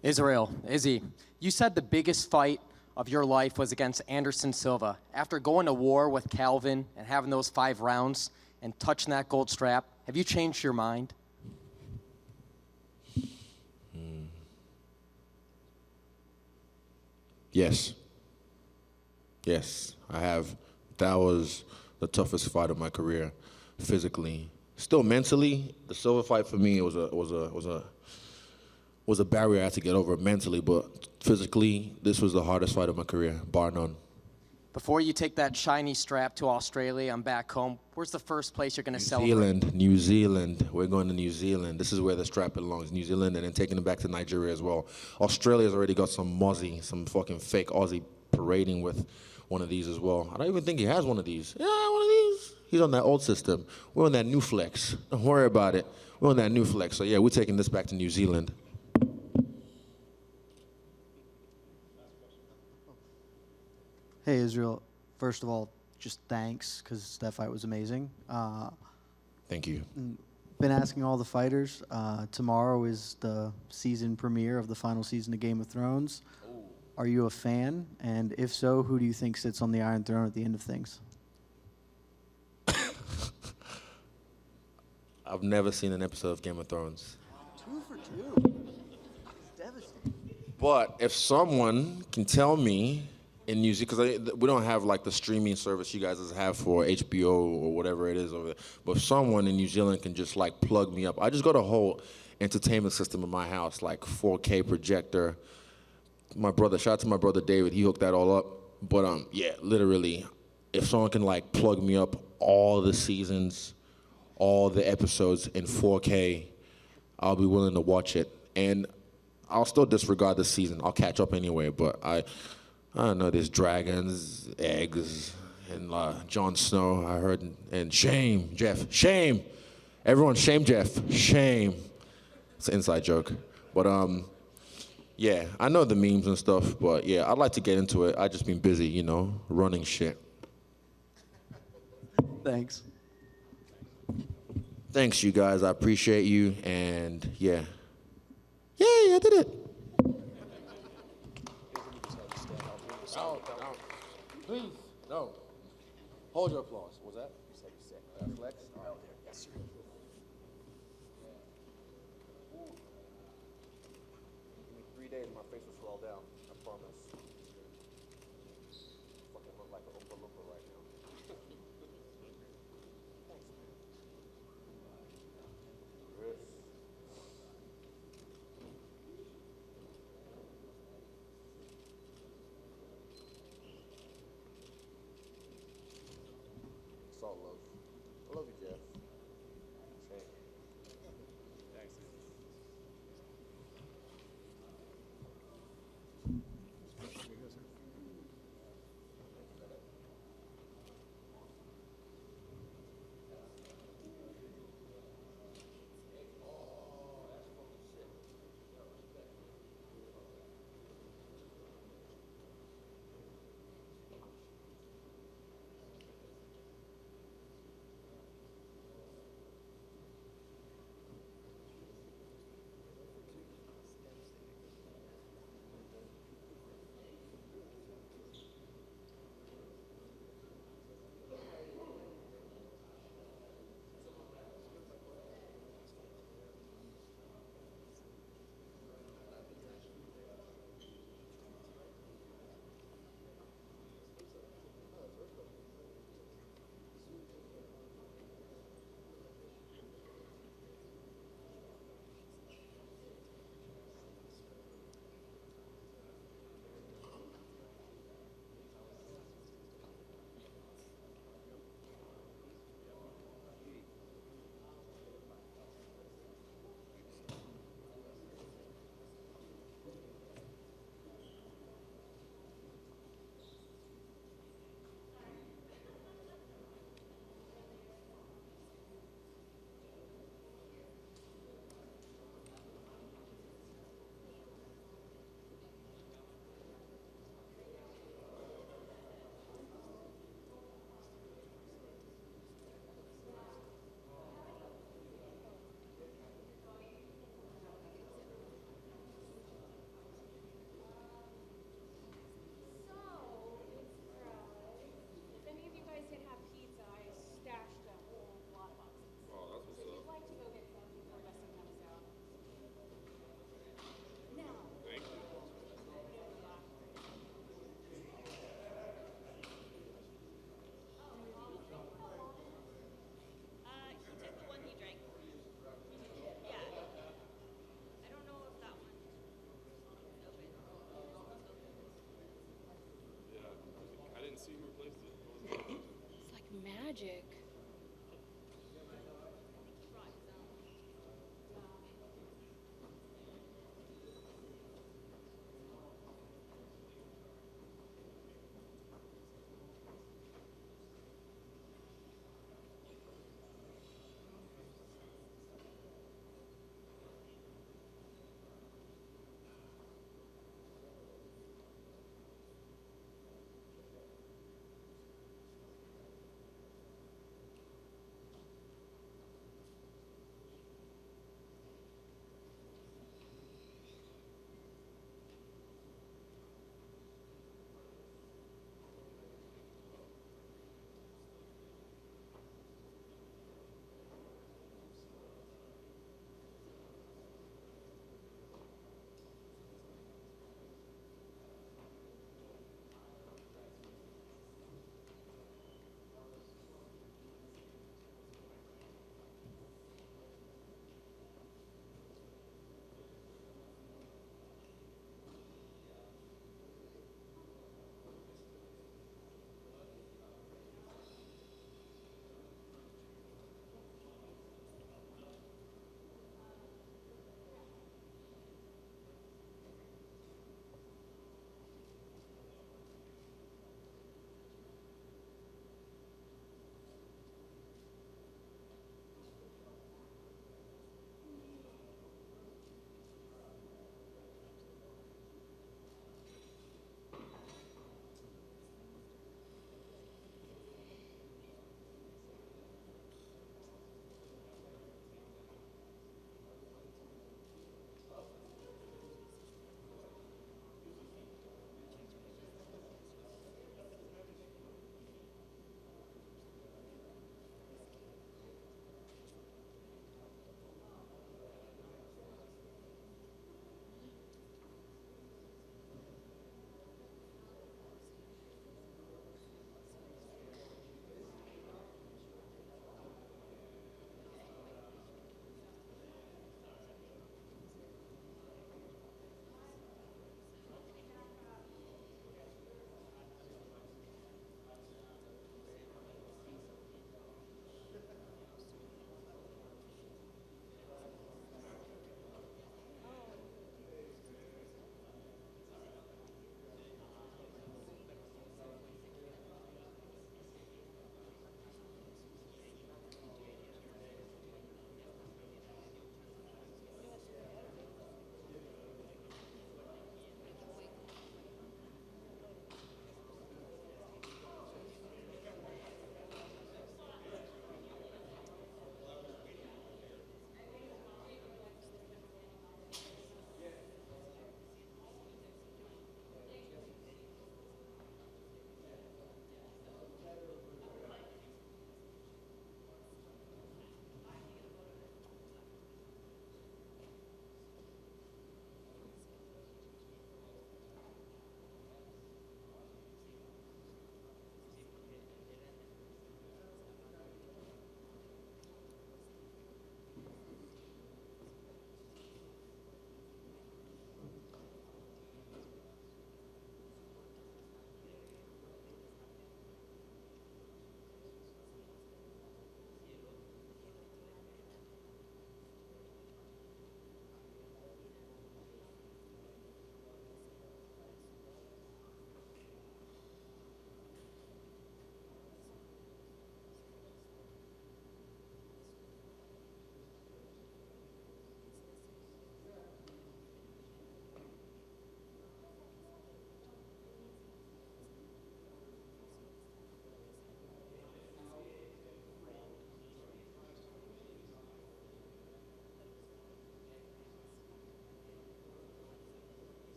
Israel, Izzy, you said the biggest fight of your life was against Anderson Silva. After going to war with Calvin and having those 5 rounds and touching that gold strap, have you changed your mind? Yes. Yes, I have. That was the toughest fight of my career, physically. Still mentally, the Silva fight for me was a barrier I had to get over mentally, but physically, this was the hardest fight of my career, bar none. Before you take that shiny strap to Australia and back home, where's the first place you're going to celebrate? New Zealand. We're going to New Zealand. This is where the strap belongs, New Zealand, and then taking it back to Nigeria as well. Australia's already got some Aussie, some fucking fake Aussie parading with one of these as well. I don't even think he has one of these. Yeah, one of these. He's on that old system. We're on that new flex. Don't worry about it. We're on that new flex. So yeah, we're taking this back to New Zealand. Hey, Israel. First of all, just thanks, because that fight was amazing. Thank you. Been asking all the fighters. Tomorrow is the season premiere of the final season of Game of Thrones. Are you a fan? And if so, who do you think sits on the Iron Throne at the end of things? I've never seen an episode of Game of Thrones. 2 for 2. Devastating. But if someone can tell me in New Zealand, because we don't have like the streaming service you guys have for HBO or whatever it is over there, but if someone in New Zealand can just like plug me up, I just got a whole entertainment system in my house, like 4K projector. Shout out to my brother David, he hooked that all up. But yeah, literally, if someone can like plug me up all the seasons, all the episodes in 4K, I'll be willing to watch it. And I'll still disregard this season. I'll catch up anyway, but I don't know, there's dragons, eggs, and Jon Snow, I heard, and shame, Jeff, shame. Everyone shame Jeff, shame. It's an inside joke. But yeah, I know the memes and stuff, but yeah, I'd like to get into it. I just been busy, you know, running shit. Thanks. Thanks, you guys. I appreciate you, and yeah. Yay, I did it. Please, no. Hold your applause. Was that? You said you said flex? Oh, there. Yes, sir. Give me 3 days, my face will swell down. I promise. Fucking look like an Oompa Loompa right now. Thanks, man. Chris. It's all love. I love you, Jeff. Shame. Thanks. It's like magic.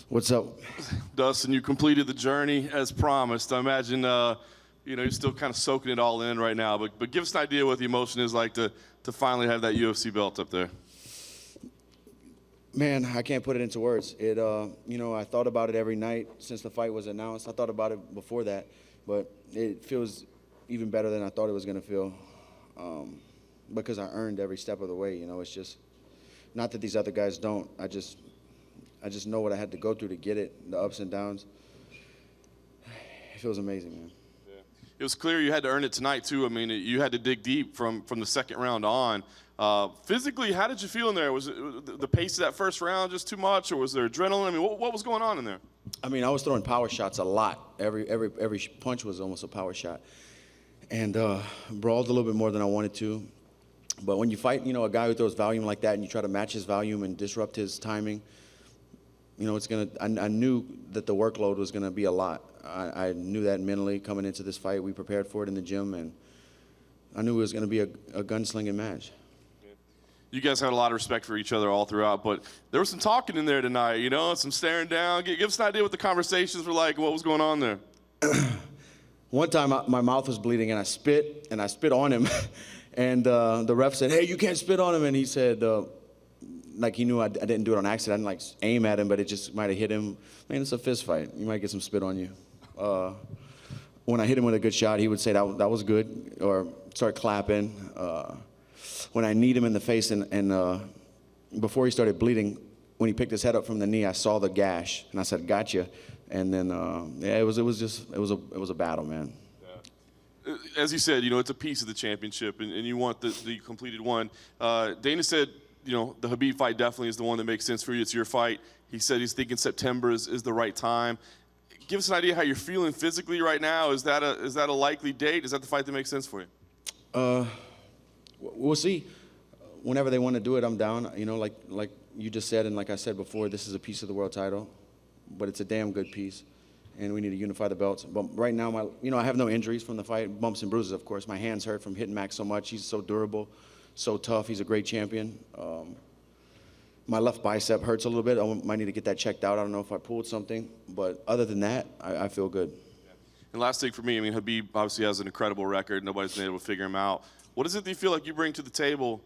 What's up? Dustin, you completed the journey as promised. I imagine, you're still kind of soaking it all in right now, but give us an idea what the emotion is like to finally have that UFC belt up there. Man, I can't put it into words. I thought about it every night since the fight was announced. I thought about it before that, but it feels even better than I thought it was going to feel because I earned every step of the way. It's just not that these other guys don't. I just know what I had to go through to get it, the ups and downs. It feels amazing, man. Yeah. It was clear you had to earn it tonight, too. I mean, you had to dig deep from the second round on. Physically, how did you feel in there? Was it the pace of that first round just too much, or was there adrenaline? I mean, what was going on in there? I mean, I was throwing power shots a lot. Every punch was almost a power shot. And brawled a little bit more than I wanted to. But when you fight, a guy who throws volume like that and you try to match his volume and disrupt his timing, I knew that the workload was gonna be a lot. I knew that mentally coming into this fight. We prepared for it in the gym, and I knew it was gonna be a gunslinging match. You guys had a lot of respect for each other all throughout, but there was some talking in there tonight, some staring down. Give us an idea what the conversations were like, what was going on there. One time, my mouth was bleeding, and I spit on him, and the ref said, "Hey, you can't spit on him," and he said, like he knew I didn't do it on accident. I didn't aim at him, but it just might have hit him. Man, it's a fist fight. You might get some spit on you. When I hit him with a good shot, he would say that was good, or start clapping. When I kneed him in the face, and before he started bleeding, when he picked his head up from the knee, I saw the gash, and I said, "Gotcha." And then it was a battle, man. Yeah. As you said, it's a piece of the championship, and you want the completed one. Dana said, the Khabib fight definitely is the one that makes sense for you. It's your fight. He said he's thinking September is the right time. Give us an idea how you're feeling physically right now. Is that a likely date? Is that the fight that makes sense for you? We'll see. Whenever they want to do it, I'm down. Like you just said, and like I said before, this is a piece of the world title, but it's a damn good piece, and we need to unify the belts. But right now, I have no injuries from the fight, bumps and bruises, of course. My hands hurt from hitting Max so much. He's so durable, so tough. He's a great champion. My left bicep hurts a little bit. I might need to get that checked out. I don't know if I pulled something, but other than that, I feel good. And last thing for me, Khabib obviously has an incredible record. Nobody's been able to figure him out. What is it that you feel like you bring to the table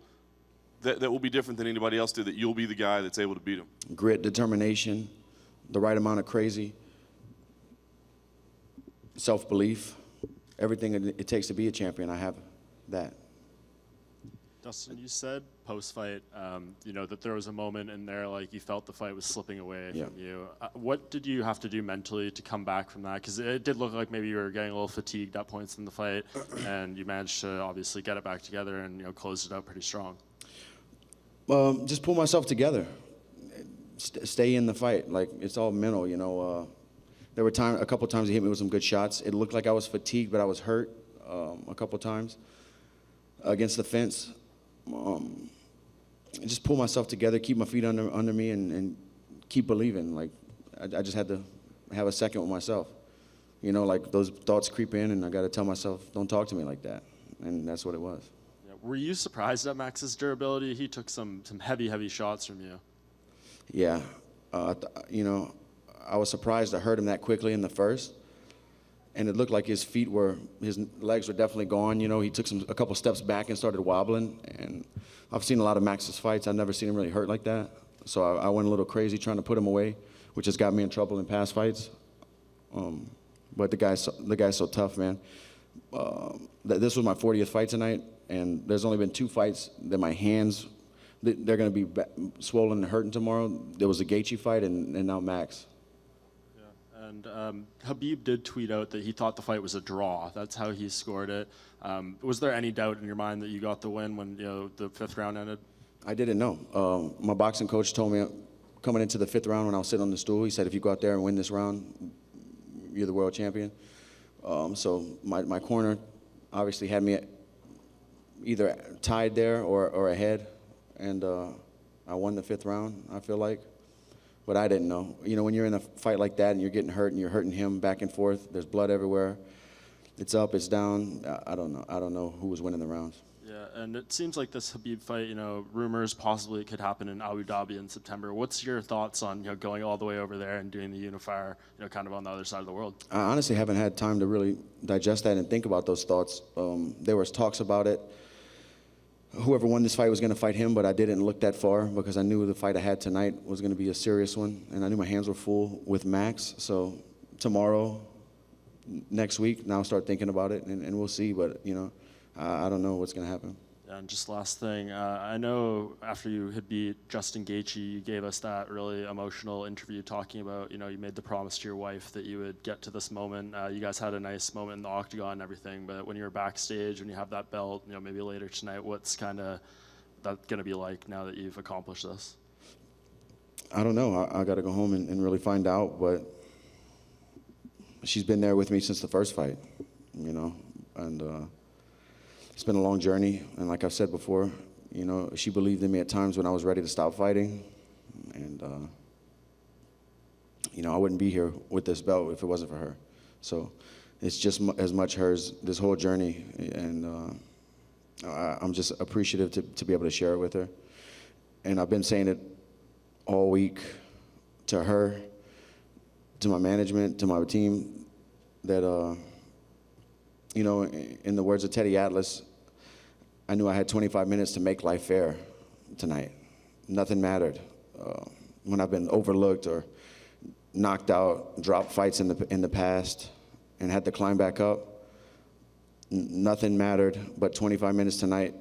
that will be different than anybody else did, that you'll be the guy that's able to beat him? Grit, determination, the right amount of crazy, self-belief, everything it takes to be a champion. I have that. Dustin, you said post-fight, that there was a moment in there like you felt the fight was slipping away from you. What did you have to do mentally to come back from that? Because it did look like maybe you were getting a little fatigued at points in the fight, and you managed to obviously get it back together and close it out pretty strong. Just pull myself together, stay in the fight. Like, it's all mental, There were a couple times he hit me with some good shots. It looked like I was fatigued, but I was hurt a couple times against the fence. Just pull myself together, keep my feet under me, and keep believing. Like, I just had to have a second with myself. Like those thoughts creep in, and I got to tell myself, don't talk to me like that. And that's what it was. Yeah. Were you surprised at Max's durability? He took some heavy shots from you. Yeah. I was surprised I hurt him that quickly in the first. And it looked like his legs were definitely gone. He took a couple steps back and started wobbling. And I've seen a lot of Max's fights. I've never seen him really hurt like that. So I went a little crazy trying to put him away, which has got me in trouble in past fights. But the guy's so tough, man. This was my 40th fight tonight, and there's only been 2 fights that my hands, they're going to be swollen and hurting tomorrow. There was a Gaethje fight, and now Max. And Khabib did tweet out that he thought the fight was a draw. That's how he scored it. Was there any doubt in your mind that you got the win when the 5th round ended? I didn't know. My boxing coach told me coming into the 5th round when I was sitting on the stool, he said, if you go out there and win this round, you're the world champion. So my corner obviously had me either tied there or ahead, and I won the 5th round, I feel like. But I didn't know. When you're in a fight like that and you're getting hurt and you're hurting him back and forth, there's blood everywhere. It's up, it's down. I don't know who was winning the rounds. Yeah, and it seems like this Khabib fight, rumors possibly it could happen in Abu Dhabi in September. What's your thoughts on going all the way over there and doing the unifier, kind of on the other side of the world? I honestly haven't had time to really digest that and think about those thoughts. There was talks about it. Whoever won this fight was going to fight him, but I didn't look that far because I knew the fight I had tonight was going to be a serious one, and I knew my hands were full with Max. So tomorrow, next week, now I'll start thinking about it, and we'll see. But, I don't know what's going to happen. And just last thing, I know after you had beat Justin Gaethje, you gave us that really emotional interview talking about, you made the promise to your wife that you would get to this moment. You guys had a nice moment in the octagon and everything, but when you're backstage, when you have that belt, maybe later tonight, what's kind of that going to be like now that you've accomplished this? I don't know. I got to go home and really find out, but she's been there with me since the first fight, and it's been a long journey, and like I've said before, she believed in me at times when I was ready to stop fighting, and I wouldn't be here with this belt if it wasn't for her. So it's just as much hers, this whole journey, and I'm just appreciative to be able to share it with her. And I've been saying it all week to her, to my management, to my team, that, in the words of Teddy Atlas, I knew I had 25 minutes to make life fair tonight. Nothing mattered. When I've been overlooked or knocked out, dropped fights in the past, and had to climb back up, nothing mattered but 25 minutes tonight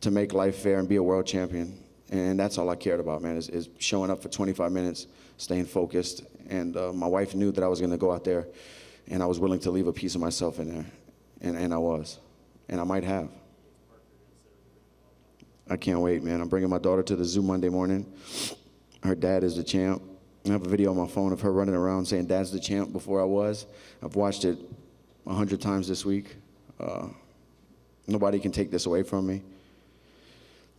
to make life fair and be a world champion. And that's all I cared about, man, is showing up for 25 minutes, staying focused. And my wife knew that I was going to go out there, and I was willing to leave a piece of myself in there. And I was. And I might have. I can't wait, man. I'm bringing my daughter to the zoo Monday morning. Her dad is the champ. I have a video on my phone of her running around saying, "Dad's the champ," before I was. I've watched it 100 times this week. Nobody can take this away from me.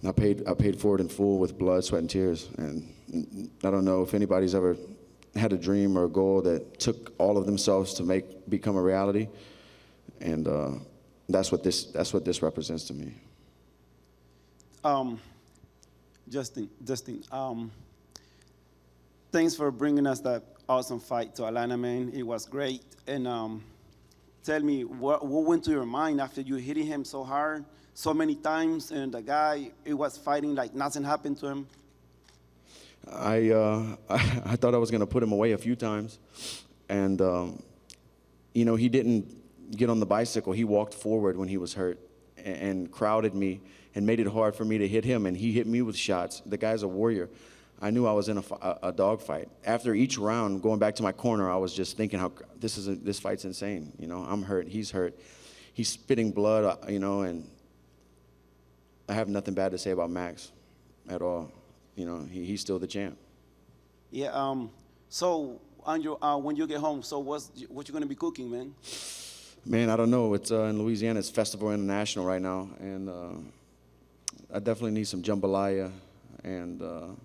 I paid for it in full with blood, sweat, and tears. And I don't know if anybody's ever had a dream or a goal that took all of themselves to become a reality. And that's what this represents to me. Justin, thanks for bringing us that awesome fight to Atlanta, man. It was great. And tell me, what went to your mind after you hitting him so hard, so many times, and the guy, it was fighting like nothing happened to him? I thought I was going to put him away a few times. And, he didn't get on the bicycle. He walked forward when he was hurt and crowded me and made it hard for me to hit him. And he hit me with shots. The guy's a warrior. I knew I was in a dogfight. After each round, going back to my corner, I was just thinking how this fight's insane. I'm hurt. He's hurt. He's spitting blood, and I have nothing bad to say about Max at all. He's still the champ. Yeah. So on your when you get home, so what you gonna be cooking, man? Man, I don't know. It's in Louisiana. It's Festival International right now, and I definitely need some jambalaya, and I'm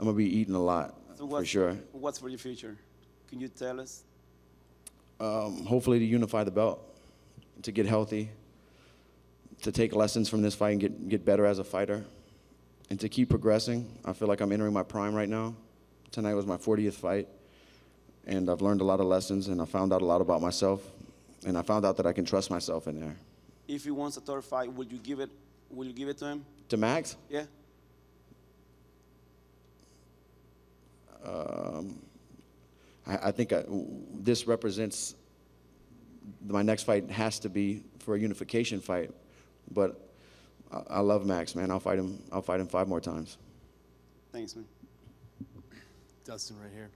gonna be eating a lot for sure. What's for your future? Can you tell us? Hopefully to unify the belt, to get healthy, to take lessons from this fight and get better as a fighter, and to keep progressing. I feel like I'm entering my prime right now. Tonight was my 40th fight, and I've learned a lot of lessons, and I found out a lot about myself, and I found out that I can trust myself in there. If he wants a third fight, will you give it to him? To Max? Yeah. I think this represents my next fight has to be for a unification fight, but I love Max, man. I'll fight him 5 more times. Thanks, man. Dustin, right here.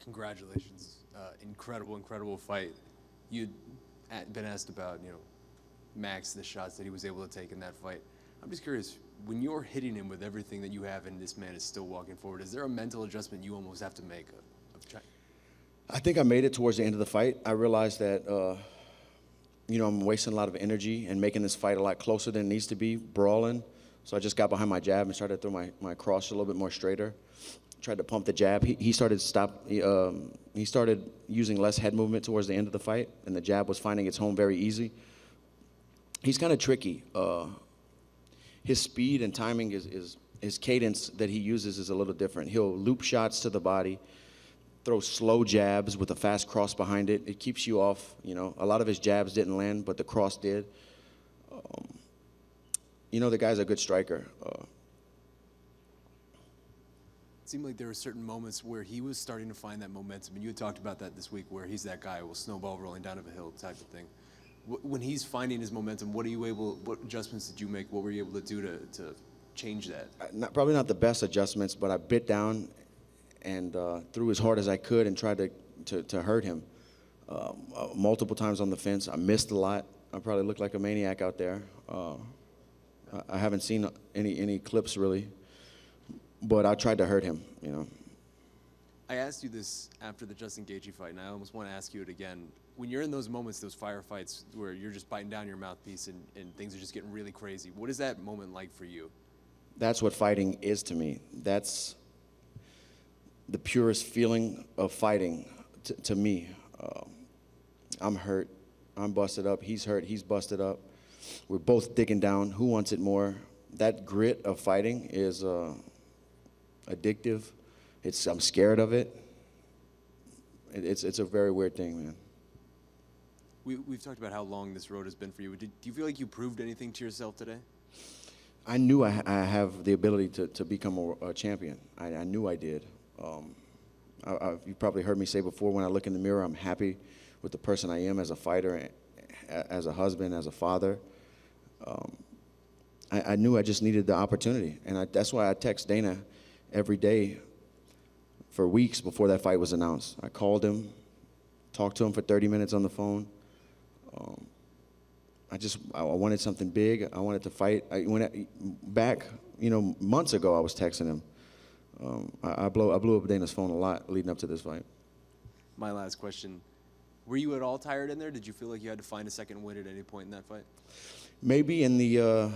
Congratulations. Incredible fight. You'd been asked about, Max, the shots that he was able to take in that fight. I'm just curious, when you're hitting him with everything that you have and this man is still walking forward, is there a mental adjustment you almost have to make? I think I made it towards the end of the fight. I realized that, I'm wasting a lot of energy and making this fight a lot closer than it needs to be, brawling. So I just got behind my jab and started to throw my cross a little bit more straighter. Tried to pump the jab. He started using less head movement towards the end of the fight, and the jab was finding its home very easy. he's kind of tricky. His speed and timing is his cadence that he uses is a little different. He'll loop shots to the body, throw slow jabs with a fast cross behind it. It keeps you off. You know, a lot of his jabs didn't land, but the cross did. You know, the guy's a good striker. It seemed like there were certain moments where he was starting to find that momentum, and you had talked about that this week, where he's that guy who will snowball rolling down a hill type of thing. When he's finding his momentum, what adjustments did you make? What were you able to do to change that? Probably not the best adjustments, but I bit down and threw as hard as I could and tried to hurt him. Multiple times on the fence. I missed a lot. I probably looked like a maniac out there. I haven't seen any clips really, but I tried to hurt him, you know. I asked you this after the Justin Gaethje fight, and I almost want to ask you it again. When you're in those moments, those firefights where you're just biting down your mouthpiece and things are just getting really crazy, what is that moment like for you? That's what fighting is to me. That's the purest feeling of fighting to me. I'm hurt. I'm busted up. He's hurt. He's busted up. We're both digging down. Who wants it more? That grit of fighting is addictive. I'm scared of it. It's a very weird thing, man. We've talked about how long this road has been for you. Do you feel like you proved anything to yourself today? I knew I have the ability to become a champion. I knew I did. You probably heard me say before, when I look in the mirror, I'm happy with the person I am as a fighter, as a husband, as a father. I knew I just needed the opportunity, and that's why I text Dana every day for weeks before that fight was announced. I called him, talked to him for 30 minutes on the phone. I wanted something big. I wanted to fight. Back, months ago, I was texting him. I blew up Dana's phone a lot leading up to this fight. My last question. Were you at all tired in there? Did you feel like you had to find a second win at any point in that fight? Maybe in the,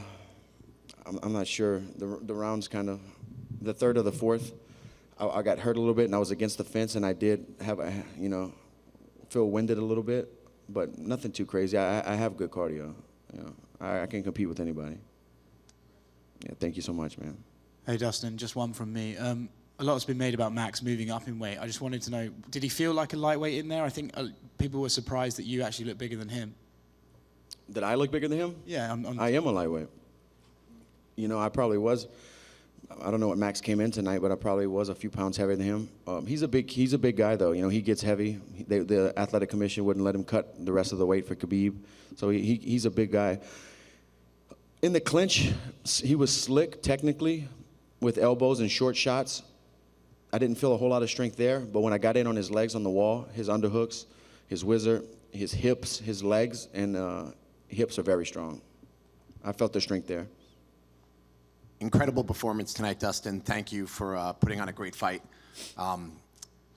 I'm not sure, the rounds kind of, the third or the fourth, I got hurt a little bit and I was against the fence and I did have feel winded a little bit, but nothing too crazy. I have good cardio. I can compete with anybody. Yeah, thank you so much, man. Hey, Dustin, just one from me. A lot's been made about Max moving up in weight. I just wanted to know, did he feel like a lightweight in there? I think people were surprised that you actually look bigger than him. Did I look bigger than him? Yeah. I am a lightweight. I probably was. I don't know what Max came in tonight, but I probably was a few pounds heavier than him. He's a big guy, though. He gets heavy. The athletic commission wouldn't let him cut the rest of the weight for Khabib. So he's a big guy. In the clinch, he was slick technically with elbows and short shots. I didn't feel a whole lot of strength there, but when I got in on his legs on the wall, his underhooks, his whizzer, his hips, his legs, and hips are very strong. I felt the strength there. Incredible performance tonight, Dustin. Thank you for putting on a great fight. I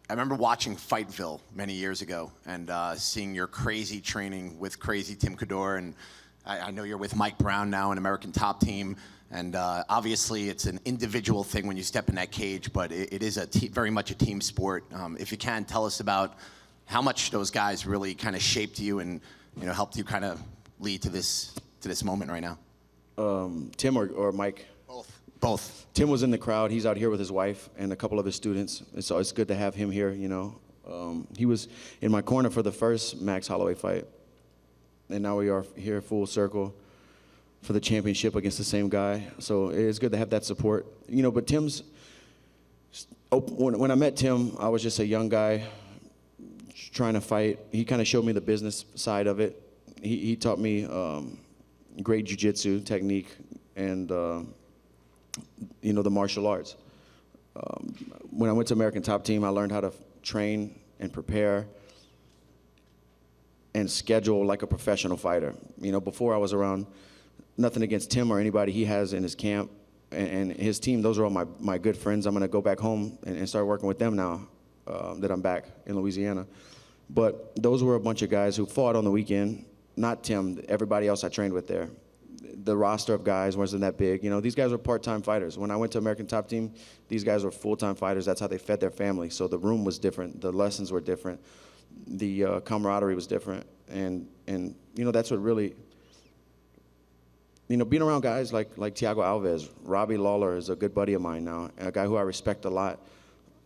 remember watching Fightville many years ago and seeing your crazy training with crazy Tim Kaddour, and I know you're with Mike Brown now, an American Top Team. And obviously, it's an individual thing when you step in that cage, but it is very much a team sport. If you can, tell us about how much those guys really kind of shaped you and helped you kind of lead to this moment right now. Tim or Mike? Both. Tim was in the crowd. He's out here with his wife and a couple of his students. And so it's good to have him here. He was in my corner for the first Max Holloway fight, and now we are here full circle for the championship against the same guy. So it's good to have that support. But Tim's, when I met Tim, I was just a young guy trying to fight. He kind of showed me the business side of it. He taught me great jiu-jitsu technique and, the martial arts. When I went to American Top Team, I learned how to train and prepare and schedule like a professional fighter. Before I was around, nothing against Tim or anybody he has in his camp and his team. Those are all my good friends. I'm going to go back home and start working with them now that I'm back in Louisiana. But those were a bunch of guys who fought on the weekend. Not Tim, everybody else I trained with there. The roster of guys wasn't that big. These guys were part-time fighters. When I went to American Top Team, these guys were full-time fighters. That's how they fed their family. So the room was different. The lessons were different. The camaraderie was different. And that's what really being around guys like Thiago Alves, Robbie Lawler is a good buddy of mine now, a guy who I respect a lot,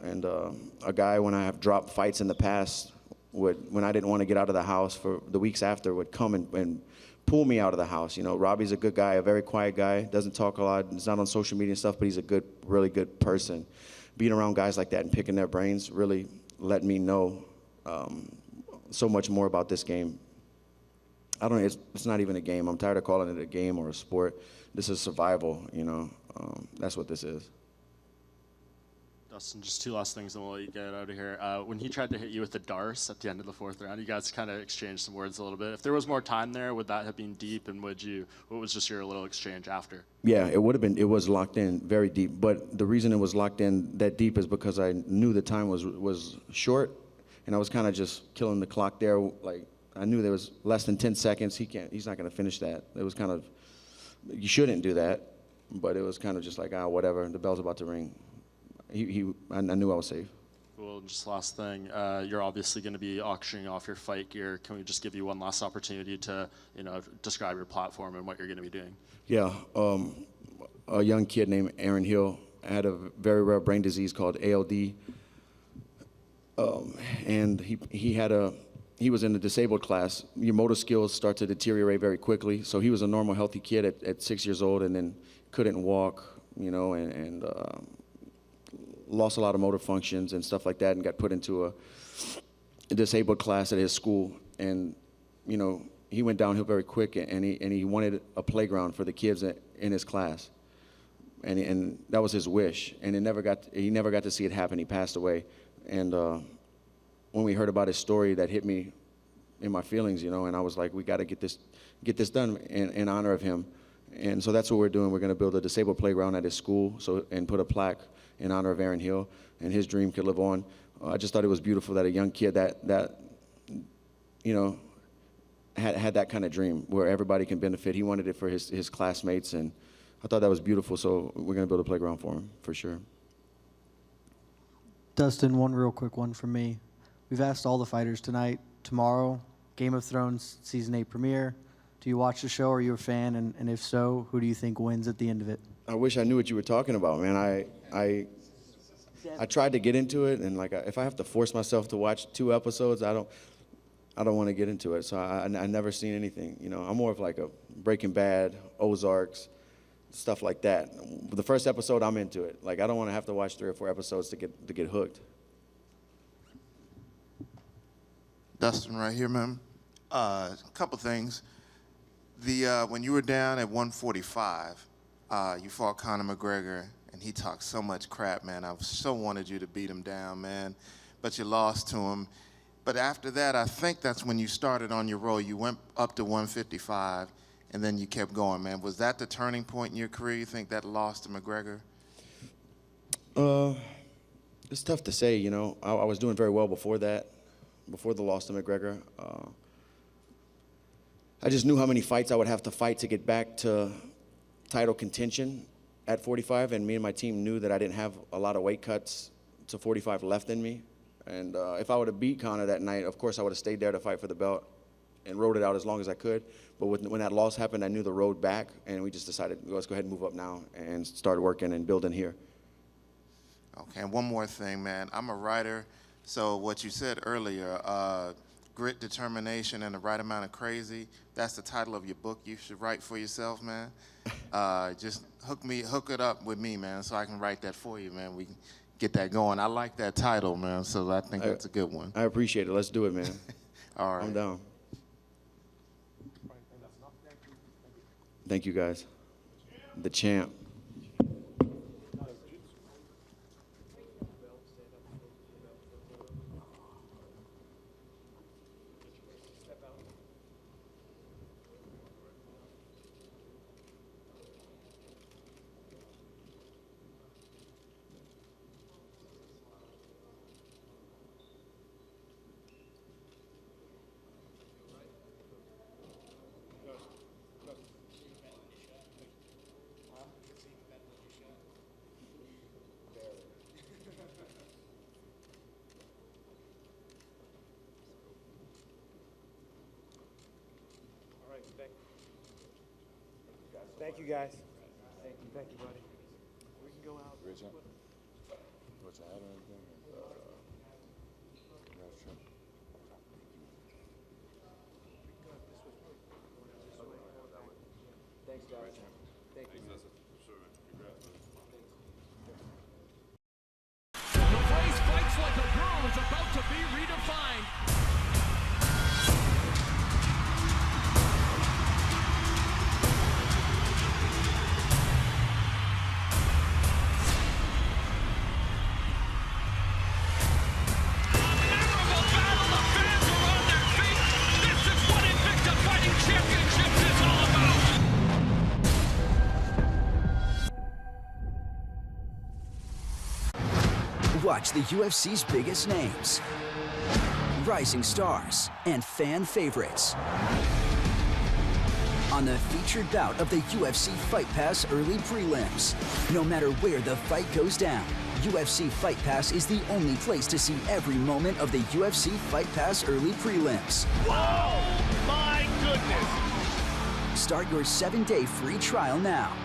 and a guy when I have dropped fights in the past, when I didn't want to get out of the house for the weeks after, would come and pull me out of the house. Robbie's a good guy, a very quiet guy, doesn't talk a lot, he's not on social media and stuff, but he's a good, really good person. Being around guys like that and picking their brains really let me know so much more about this game. I don't know, it's not even a game. I'm tired of calling it a game or a sport. This is survival, that's what this is. Dustin, just two last things and we'll let you get out of here. When he tried to hit you with the Darce at the end of the fourth round, you guys kind of exchanged some words a little bit. If there was more time there, would that have been deep, and what was just your little exchange after? Yeah, it was locked in very deep, but the reason it was locked in that deep is because I knew the time was short, and I was kind of just killing the clock there. Like, I knew there was less than 10 seconds. He's not going to finish that. It was kind of, you shouldn't do that, but it was kind of just like, whatever, the bell's about to ring. I knew I was safe. Cool. Just last thing, you're obviously going to be auctioning off your fight gear. Can we just give you one last opportunity to, describe your platform and what you're going to be doing? Yeah, a young kid named Aaron Hill had a very rare brain disease called ALD, and he was in the disabled class. Your motor skills start to deteriorate very quickly. So he was a normal, healthy kid at 6 years old, and then couldn't walk, and lost a lot of motor functions and stuff like that, and got put into a disabled class at his school. And he went downhill very quick, and he wanted a playground for the kids in his class, and that was his wish. And he never got to see it happen. He passed away, and when we heard about his story, that hit me in my feelings, and I was like, we got to get this done in honor of him. And so that's what we're doing. We're going to build a disabled playground at his school, and put a plaque in honor of Aaron Hill, and his dream could live on. I just thought it was beautiful that a young kid that had that kind of dream where everybody can benefit. He wanted it for his classmates, and I thought that was beautiful. So we're going to build a playground for him, for sure. Dustin, one real quick one from me. We've asked all the fighters tonight, tomorrow, Game of Thrones Season 8 premiere. Do you watch the show? Are you a fan? And if so, who do you think wins at the end of it? I wish I knew what you were talking about, man. I tried to get into it, and if I have to force myself to watch 2 episodes, I don't want to get into it. So I never seen anything. I'm more of like a Breaking Bad, Ozarks, stuff like that. The first episode, I'm into it. I don't want to have to watch 3 or 4 episodes to get hooked. Dustin, right here, man. A couple things. When you were down at 145, you fought Conor McGregor, and he talked so much crap, man. I so wanted you to beat him down, man, but you lost to him. But after that, I think that's when you started on your roll. You went up to 155, and then you kept going, man. Was that the turning point in your career? You think that loss to McGregor? It's tough to say, I was doing very well before that, before the loss to McGregor. I just knew how many fights I would have to fight to get back to title contention at 45, and me and my team knew that I didn't have a lot of weight cuts to 45 left in me. And if I would have beat Conor that night, of course I would have stayed there to fight for the belt and rode it out as long as I could. But when that loss happened, I knew the road back, and we just decided, let's go ahead and move up now and start working and building here. Okay, and one more thing, man. I'm a writer, so what you said earlier, grit, determination, and the right amount of crazy, that's the title of your book you should write for yourself, man. Just hook it up with me, man, so I can write that for you, man. We can get that going. I like that title, man, so I think that's a good one. I appreciate it. Let's do it, man. All right. I'm down. Thank you, guys. The champ. Thank you, guys. Thank you, buddy. We can go out. What's your hat or anything? Thanks, guys. Thank you. The phrase fights like a girl is about to be redefined. Watch the UFC's biggest names, rising stars, and fan favorites on the featured bout of the UFC Fight Pass early prelims. No matter where the fight goes down, UFC Fight Pass is the only place to see every moment of the UFC Fight Pass early prelims. Whoa! My goodness! Start your 7-day free trial now